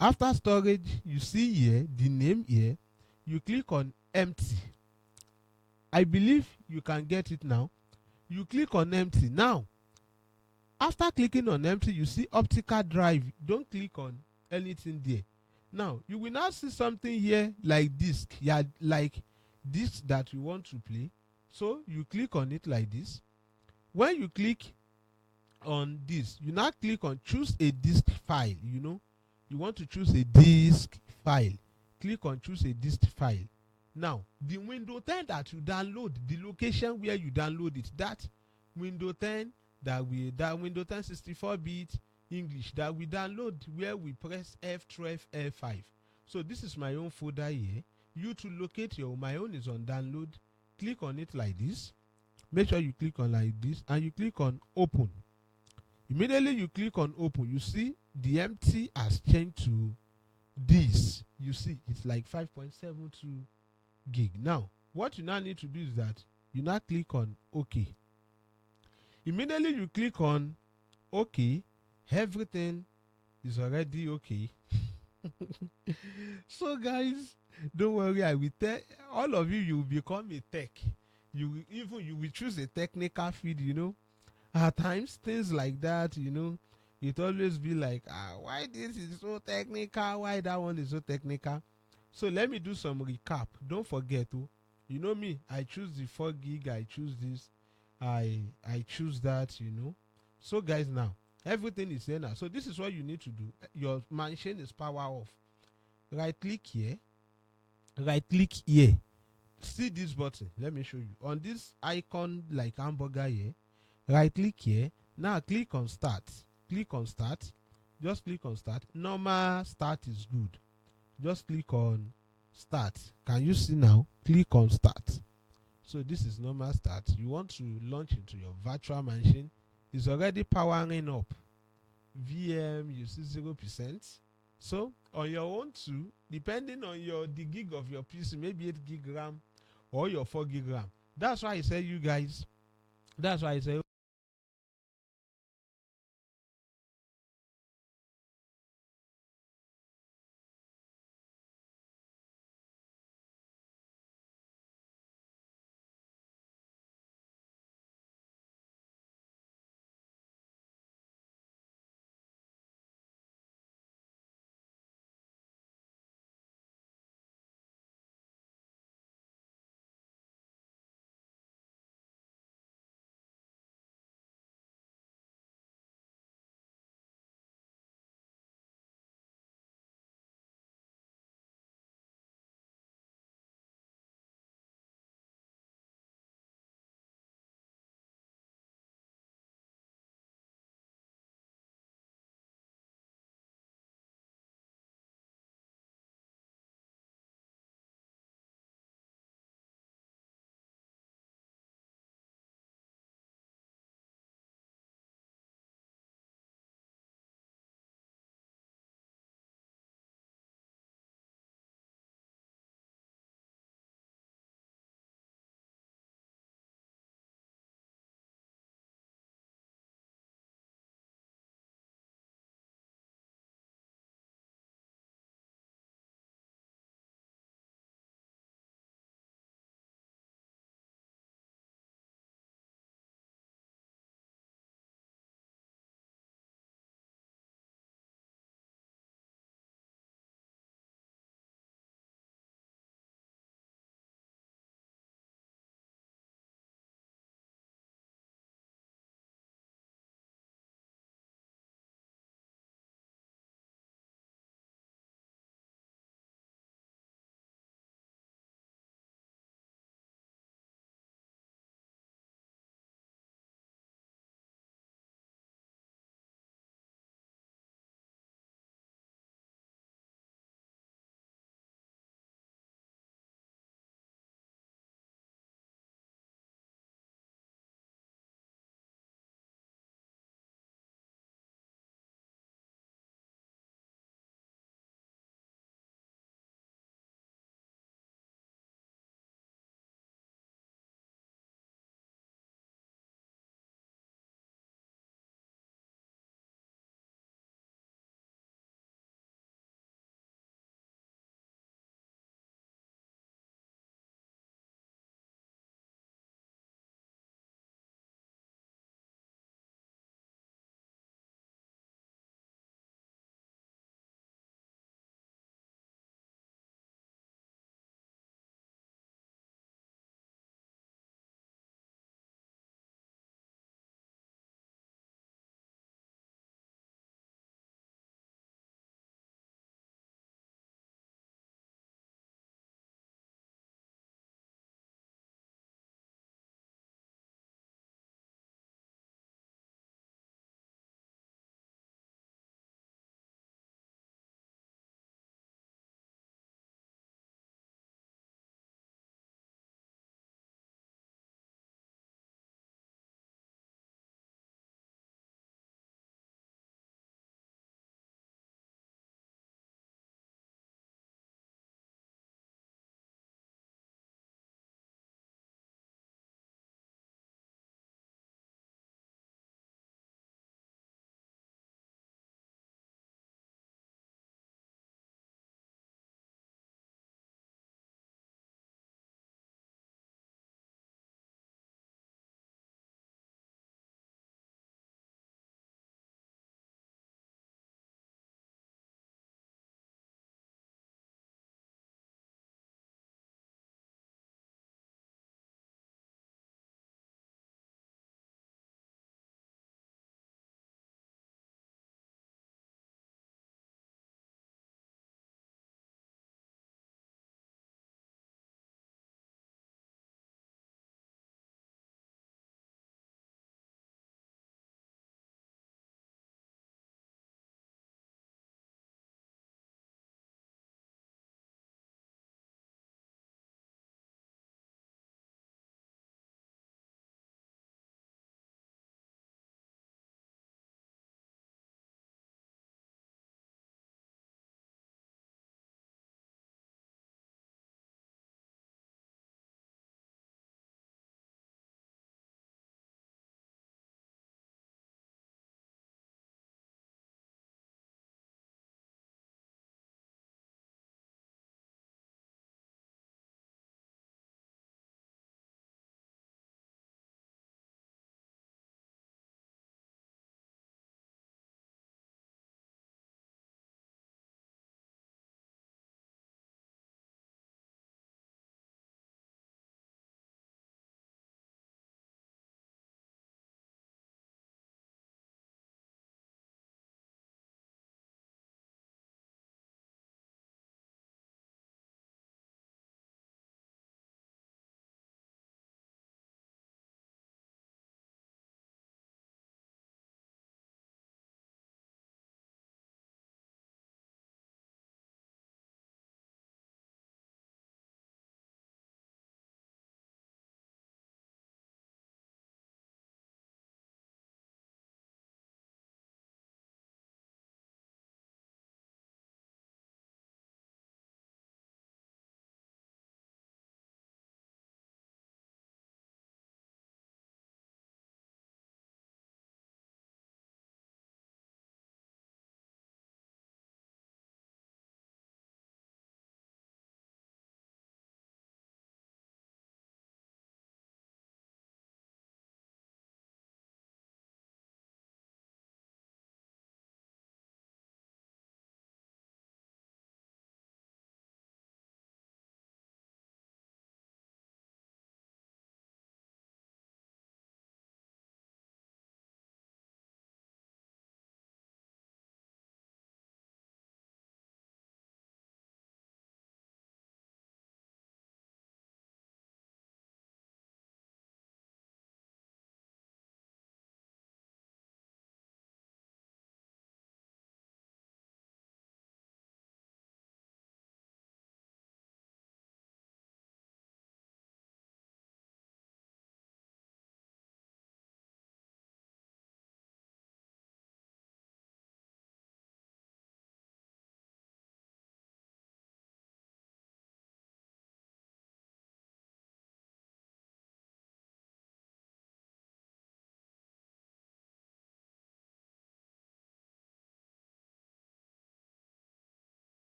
After storage, you see here, the name here, you click on empty. I believe you can get it now. You click on empty. Now, after clicking on empty, you see optical drive. Don't click on anything there. Now, you will now see something here like disk. Yeah, like disk that you want to play. So, you click on it like this. When you click on this, you now click on choose a disk file. You know, you want to choose a disk file. Click on choose a disk file. Now, the Windows 10 that you download, the location where you download it, that Windows 10 that Windows 10 64-bit English that we download, where we press F12 F5. So this is my own folder here. You to locate your my own is on download. Click on it like this. Make sure you click on like this and you click on open. Immediately you click on open, you see the empty has changed to this. You see it's like 5.72 gig. Now, what you now need to do is that you now click on OK. Immediately you click on OK, everything is already okay. So guys, don't worry, I will tell all of you, you will become a tech. You will choose a technical field, you know. At times, things like that, you know, it always be like, why this is so technical, why that one is so technical. So let me do some recap. Don't forget, you know me, I choose the 4 gig, I choose this, I choose that, you know. So guys, now everything is here now. So this is what you need to do. Your machine is power off. Right click here, see this button. Let me show you on this icon like hamburger here. Right click here. Now click on start. Just click on start. Normal start is good. Just click on start. Can you see now? Click on start. So this is normal start. You want to launch into your virtual machine. It's already powering up. VM, you see 0%. So on your own too, depending on the gig of your PC, maybe 8 gig RAM or your 4 gig RAM. That's why I say, you guys, that's why I say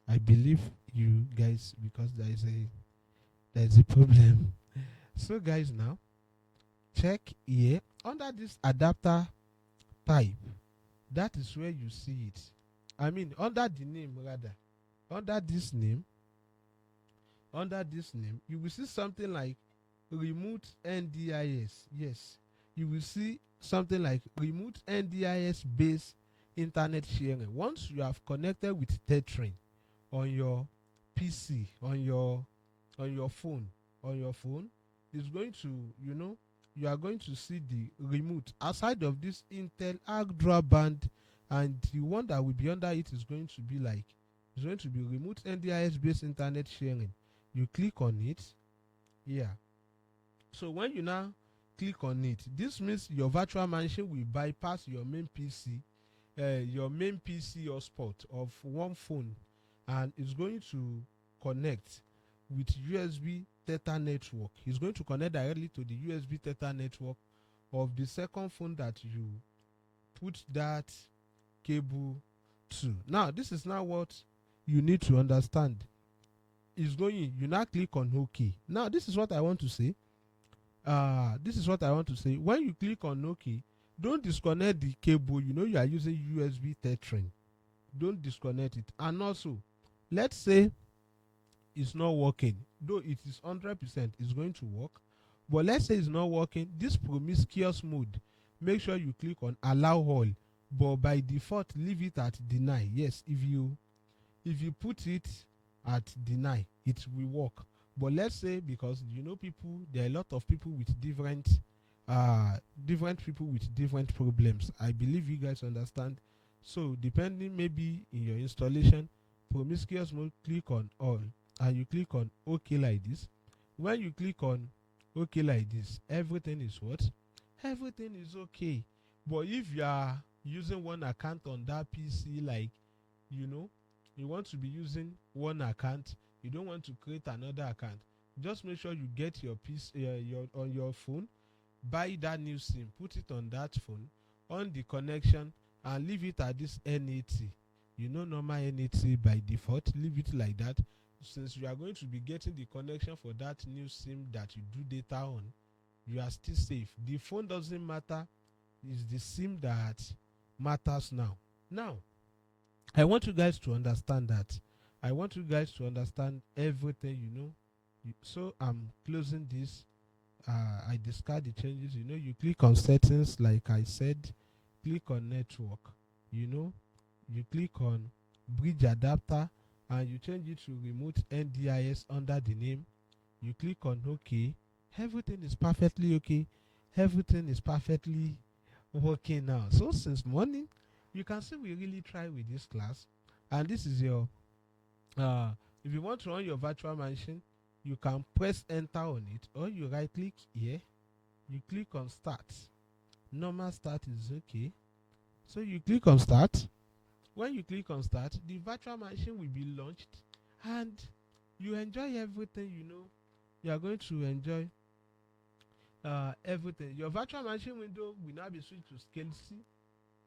I believe you guys, because there is a problem. So guys, now check here under this adapter type. That is where you see it. I mean, under the name rather. Under this name, you will see something like remote NDIS. Yes, you will see something like remote NDIS based internet sharing. Once you have connected with Tetrin on your PC, on your phone, it's going to, you are going to see the remote aside of this Intel arc draw band, and the one that will be under it is going to be like, it's going to be remote NDIS based internet sharing. You click on it. Yeah. So when you now click on it, this means your virtual machine will bypass your main PC, hotspot of one phone, and it's going to connect with USB Theta network. It's going to connect directly to the USB Theta network of the second phone that you put that cable to. Now, this is now what you need to understand. Is going, you now click on OK. Now, this is what I want to say. When you click on OK, don't disconnect the cable. You are using USB Tetrin. Don't disconnect it. And also, let's say it's not working, though it is 100% it's going to work. But let's say it's not working. This promiscuous mode, make sure you click on allow all. But by default, leave it at deny. Yes, if you put it at deny, it will work. But let's say, because people, there are a lot of people with different people with different problems. I believe you guys understand. So depending, maybe in your installation, promiscuous mode, click on all, and you click on OK like this. When you click on OK like this, everything is what? Everything is okay. But if you are using one account on that PC, like, you want to be using one account, you don't want to create another account, just make sure you get your PC, on your phone, buy that new SIM, put it on that phone, on the connection, and leave it at this NAT. Normal NAT by default, leave it like that. Since you are going to be getting the connection for that new SIM that you do data on, you are still safe. The phone doesn't matter, it's the SIM that matters now. Now, I want you guys to understand that. I want you guys to understand everything. So I'm closing this. I discard the changes. You click on settings, like I said, click on network. You click on bridge adapter, and you change it to remote NDIS under the name. You click on OK. Everything is perfectly okay. Everything is perfectly working now. So since morning, you can see we really try with this class. And this is your if you want to run your virtual machine, you can press enter on it, or you right click here, you click on start. Normal start is okay. So you click on start. When you click on start, the virtual machine will be launched, and you enjoy everything. You are going to enjoy everything. Your virtual machine window will now be switched to scale C.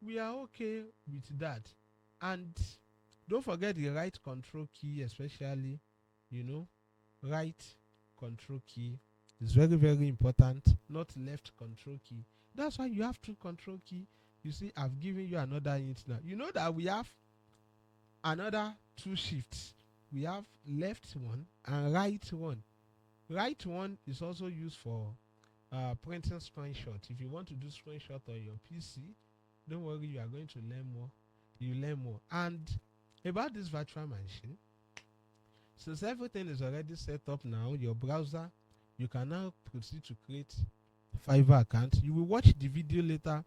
We are okay with that. And don't forget the right control key, especially, right control key is very, very important, not left control key. That's why you have two control key. You see, I've given you another hint now. You know that we have another two shifts. We have left one and right one. Right one is also used for printing screenshot. If you want to do screenshot on your PC, don't worry, you are going to learn more. You learn more. And about this virtual machine, since everything is already set up now, your browser, you can now proceed to create Fiverr account. You will watch the video later,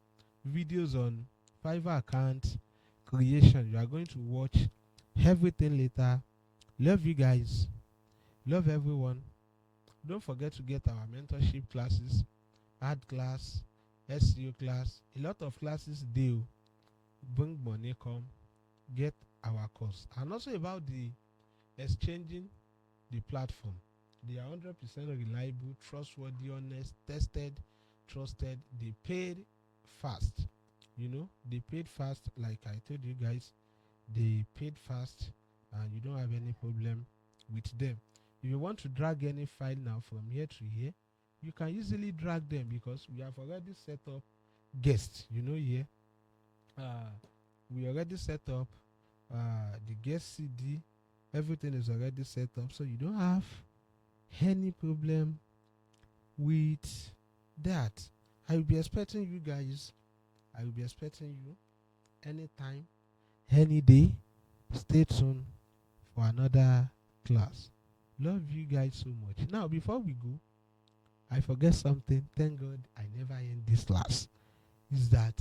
videos on Fiverr account creation. You are going to watch everything later. Love you guys. Love everyone. Don't forget to get our mentorship classes, art class, SEO class. A lot of classes do bring money, come get our course. And also about the exchanging the platform. They are 100% reliable, trustworthy, honest, tested, trusted. They paid fast. They paid fast, like I told you guys. They paid fast, and you don't have any problem with them. If you want to drag any file now from here to here, you can easily drag them because we have already set up guest. Here we already set up the guest CD. Everything is already set up, so you don't have any problem with that. I will be expecting you guys. I will be expecting you anytime, any day. Stay tuned for another class. Love you guys so much. Now, before we go, I forget something. Thank God I never end this class. Is that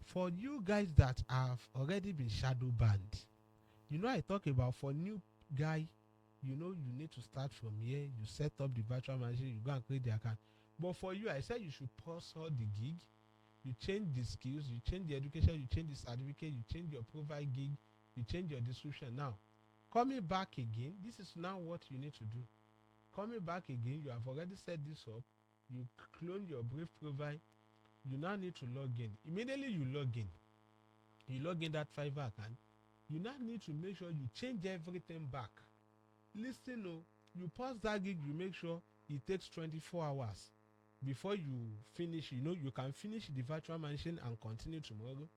for you guys that have already been shadow banned? I talk about for new guy, you need to start from here. You set up the virtual machine, you go and create the account. But for you, I said you should pause all the gig. You change the skills, you change the education, you change the certificate, you change your profile gig, you change your description. Now, coming back again, this is now what you need to do. Coming back again, you have already set this up. You clone your Brave profile. You now need to log in. Immediately you log in that Fiverr account. You now need to make sure you change everything back. Listen, you pause that gig, you make sure it takes 24 hours before you finish. You can finish the virtual machine and continue tomorrow.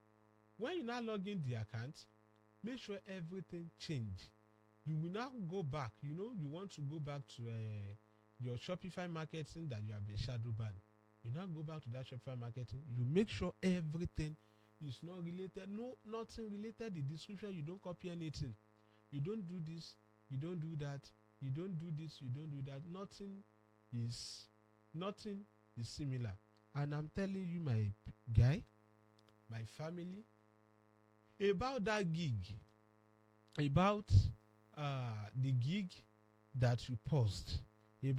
When you now log in the account, make sure everything change. You will now go back. You want to go back to your Shopify marketing that you have been shadow banned. You now go back to that Shopify marketing. You make sure everything is not related. Nothing related. The description, you don't copy anything. You don't do this. You don't do that. You don't do this. You don't do that. Nothing is similar. And I'm telling you, my guy, my family, about that gig, about the gig that you paused, the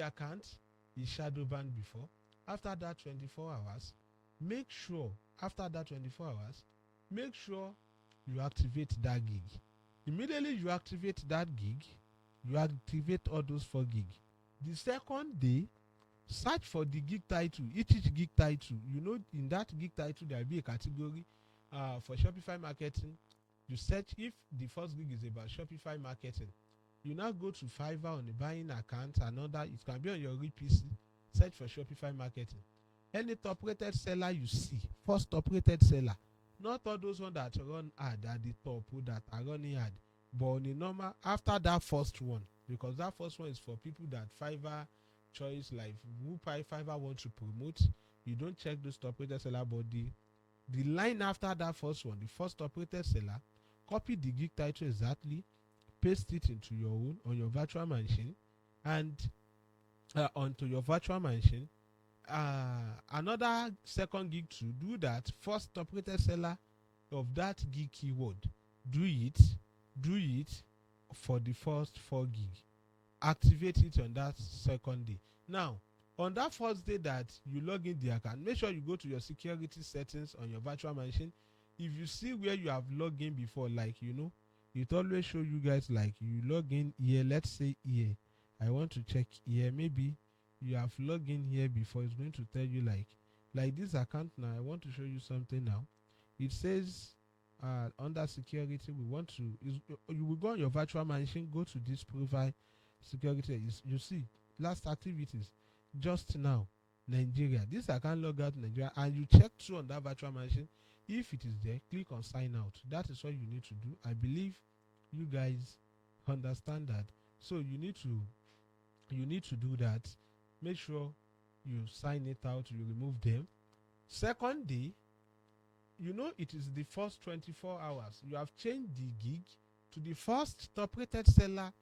account is shadow banned before. After that 24 hours, make sure you activate that gig. Immediately you activate that gig, you activate all those 4 gig. The second day, search for the gig title. Each gig title, in that gig title there will be a category for Shopify marketing. You search if the first gig is about Shopify marketing. You now go to Fiverr on the buying account. Another, it can be on your PC. Search for Shopify marketing. Any top-rated seller you see, first top-rated seller, not all those ones that run ad at the top that are running ad, but on the normal after that first one, because that first one is for people that Fiverr choice, like who Fiverr want to promote. You don't check those top-rated seller, but the line after that first one, the first top-rated seller, copy the gig title exactly, paste it into your own on your virtual machine, and onto your virtual machine. Another second gig to do that first top-rated seller of that gig keyword. Do it for the first 4 gig. Activate it on that second day. Now, on that first day that you log in the account, make sure you go to your security settings on your virtual machine. If you see where you have logged in before, like it always show you guys like you log in here. Let's say here, I want to check here. Maybe you have logged in here before. It's going to tell you like this account now. I want to show you something now. It says under security, you will go on your virtual machine, go to this profile security. You see last activities just now, Nigeria. This account log out Nigeria, and you check through on that virtual machine. If it is there, click on sign out. That is what you need to do. I believe you guys understand that. So you need to do that. Make sure you sign it out, you remove them. Second day, it is the first 24 hours. You have changed the gig to the first top-rated seller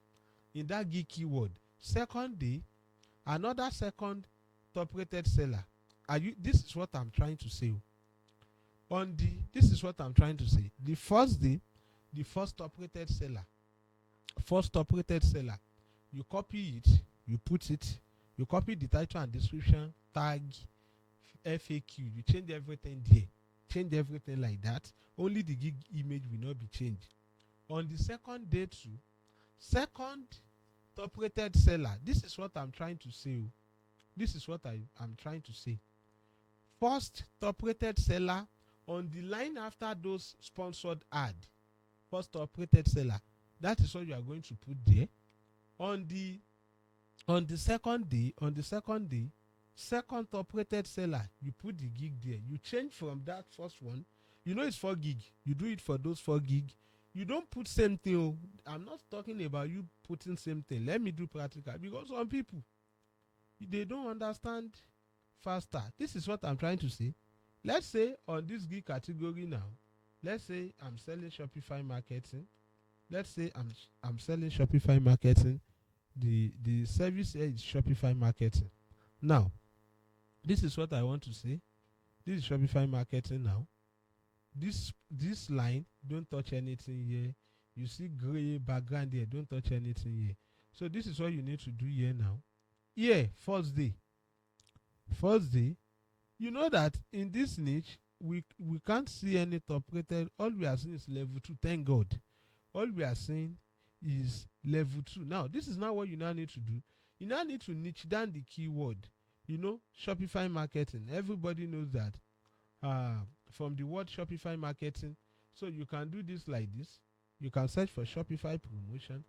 in that gig keyword. Second day, another second top-rated seller. This is what I'm trying to say. This is what I'm trying to say. The first day, the first top-rated seller. You copy it, you put it, you copy the title and description, tag, FAQ, you change everything there. Change everything like that. Only the gig image will not be changed. On the second day too, second top-rated seller. This is what I'm trying to say. I'm trying to say. First top-rated seller on the line after those sponsored ad. first operated seller. That is what you are going to put there. On the second day, second operated seller, you put the gig there. You change from that first one. You know it's 4 gig. You do it for those 4 gig. You don't put same thing. Oh. I'm not talking about you putting same thing. Let me do practical, because some people, they don't understand faster. This is what I'm trying to say. Let's say on this gig category now, let's say I'm selling Shopify marketing. Let's say I'm selling Shopify marketing. The service here is Shopify marketing. Now, this is what I want to say. This is Shopify marketing now. This line, don't touch anything here. You see gray background here, don't touch anything here. So this is what you need to do here now. Here, first day, you know that in this niche, we can't see any top rated. All we are seeing is level 2. Thank God. All we are seeing is level 2. Now, this is not what you now need to do. You now need to niche down the keyword. You know, Shopify marketing. Everybody knows that from the word Shopify marketing. So you can do this like this. You can search for Shopify promotion.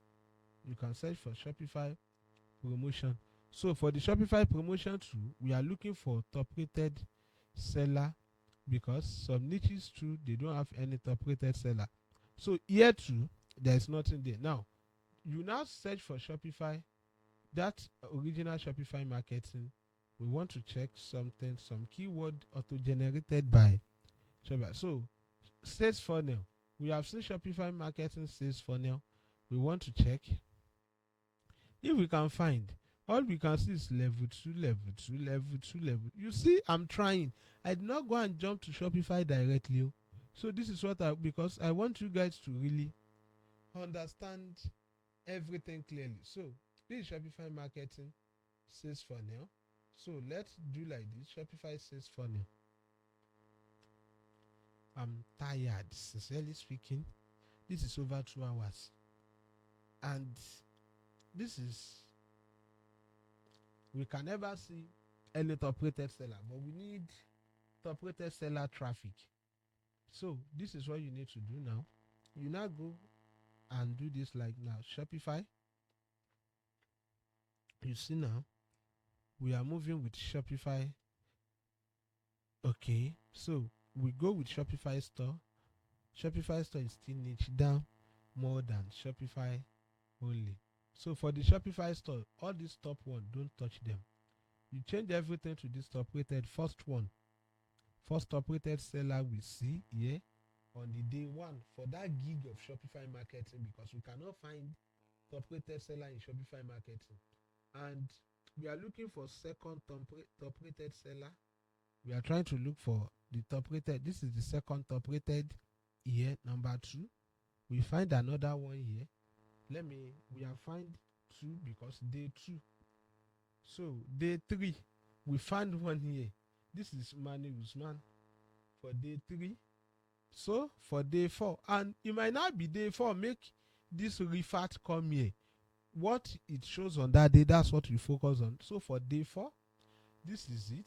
You can search for Shopify promotion. So for the Shopify promotion too, we are looking for top rated seller, because some niches too, they don't have any top rated seller. So here too, there is nothing there. Now, you now search for Shopify, that original Shopify marketing. We want to check something, some keyword auto-generated by Shopify. So, sales funnel. We have seen Shopify marketing sales funnel. We want to check if we can find. All we can see is level 2, level 2, level 2, level. You see, I'm trying. I did not go and jump to Shopify directly. So this is what because I want you guys to really understand everything clearly. So this is Shopify marketing sales funnel. So let's do like this. Shopify sales funnel. I'm tired, sincerely speaking. This is over 2 hours. And this is, we can never see any top rated seller, but we need top rated seller traffic. So this is what you need to do now. You now go and do this like now. Shopify. You see now, we are moving with Shopify. Okay, so we go with Shopify store. Shopify store is still niche down more than Shopify only. So for the Shopify store, all these top one, don't touch them. You change everything to this top rated first one. First top rated seller we see here on the day one for that gig of Shopify marketing, because we cannot find top rated seller in Shopify marketing. And we are looking for second top rated seller. We are trying to look for the top rated. This is the second top rated here, number 2. We find another one here. We have find 2 because day 2. So day 3, we find one here. This is Mani Usman for day 3. So for day 4, and it might not be day 4, make this Rifat come here. What it shows on that day, that's what we focus on. So for day 4, this is it.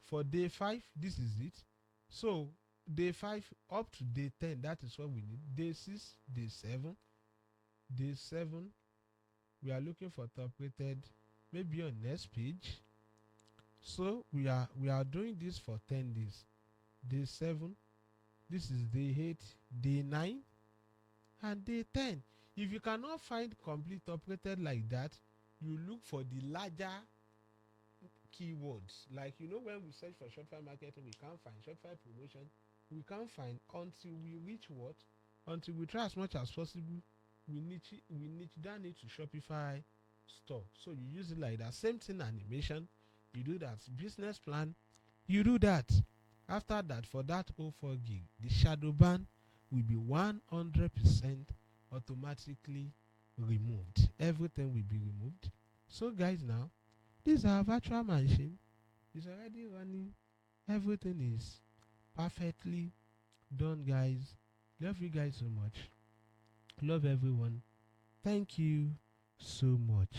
For day 5, this is it. So day 5 up to day 10, that is what we need. Day 6, day 7. Day 7, we are looking for top rated, maybe on next page. So we are doing this for 10 days. Day 7, this is day 8, day 9, and day 10. If you cannot find complete top rated like that, you look for the larger keywords. Like, you know, when we search for Shopify marketing, we can't find Shopify promotion. We can't find until we reach what? Until we try as much as possible. We niche down it to Shopify store. So you use it like that. Same thing animation. You do that. Business plan. You do that. After that, for that 04 gig, the Shadowban will be 100% automatically removed. Everything will be removed. So guys, now this is our virtual machine. It's already running. Everything is perfectly done, guys. Love you guys so much. Love everyone. Thank you so much.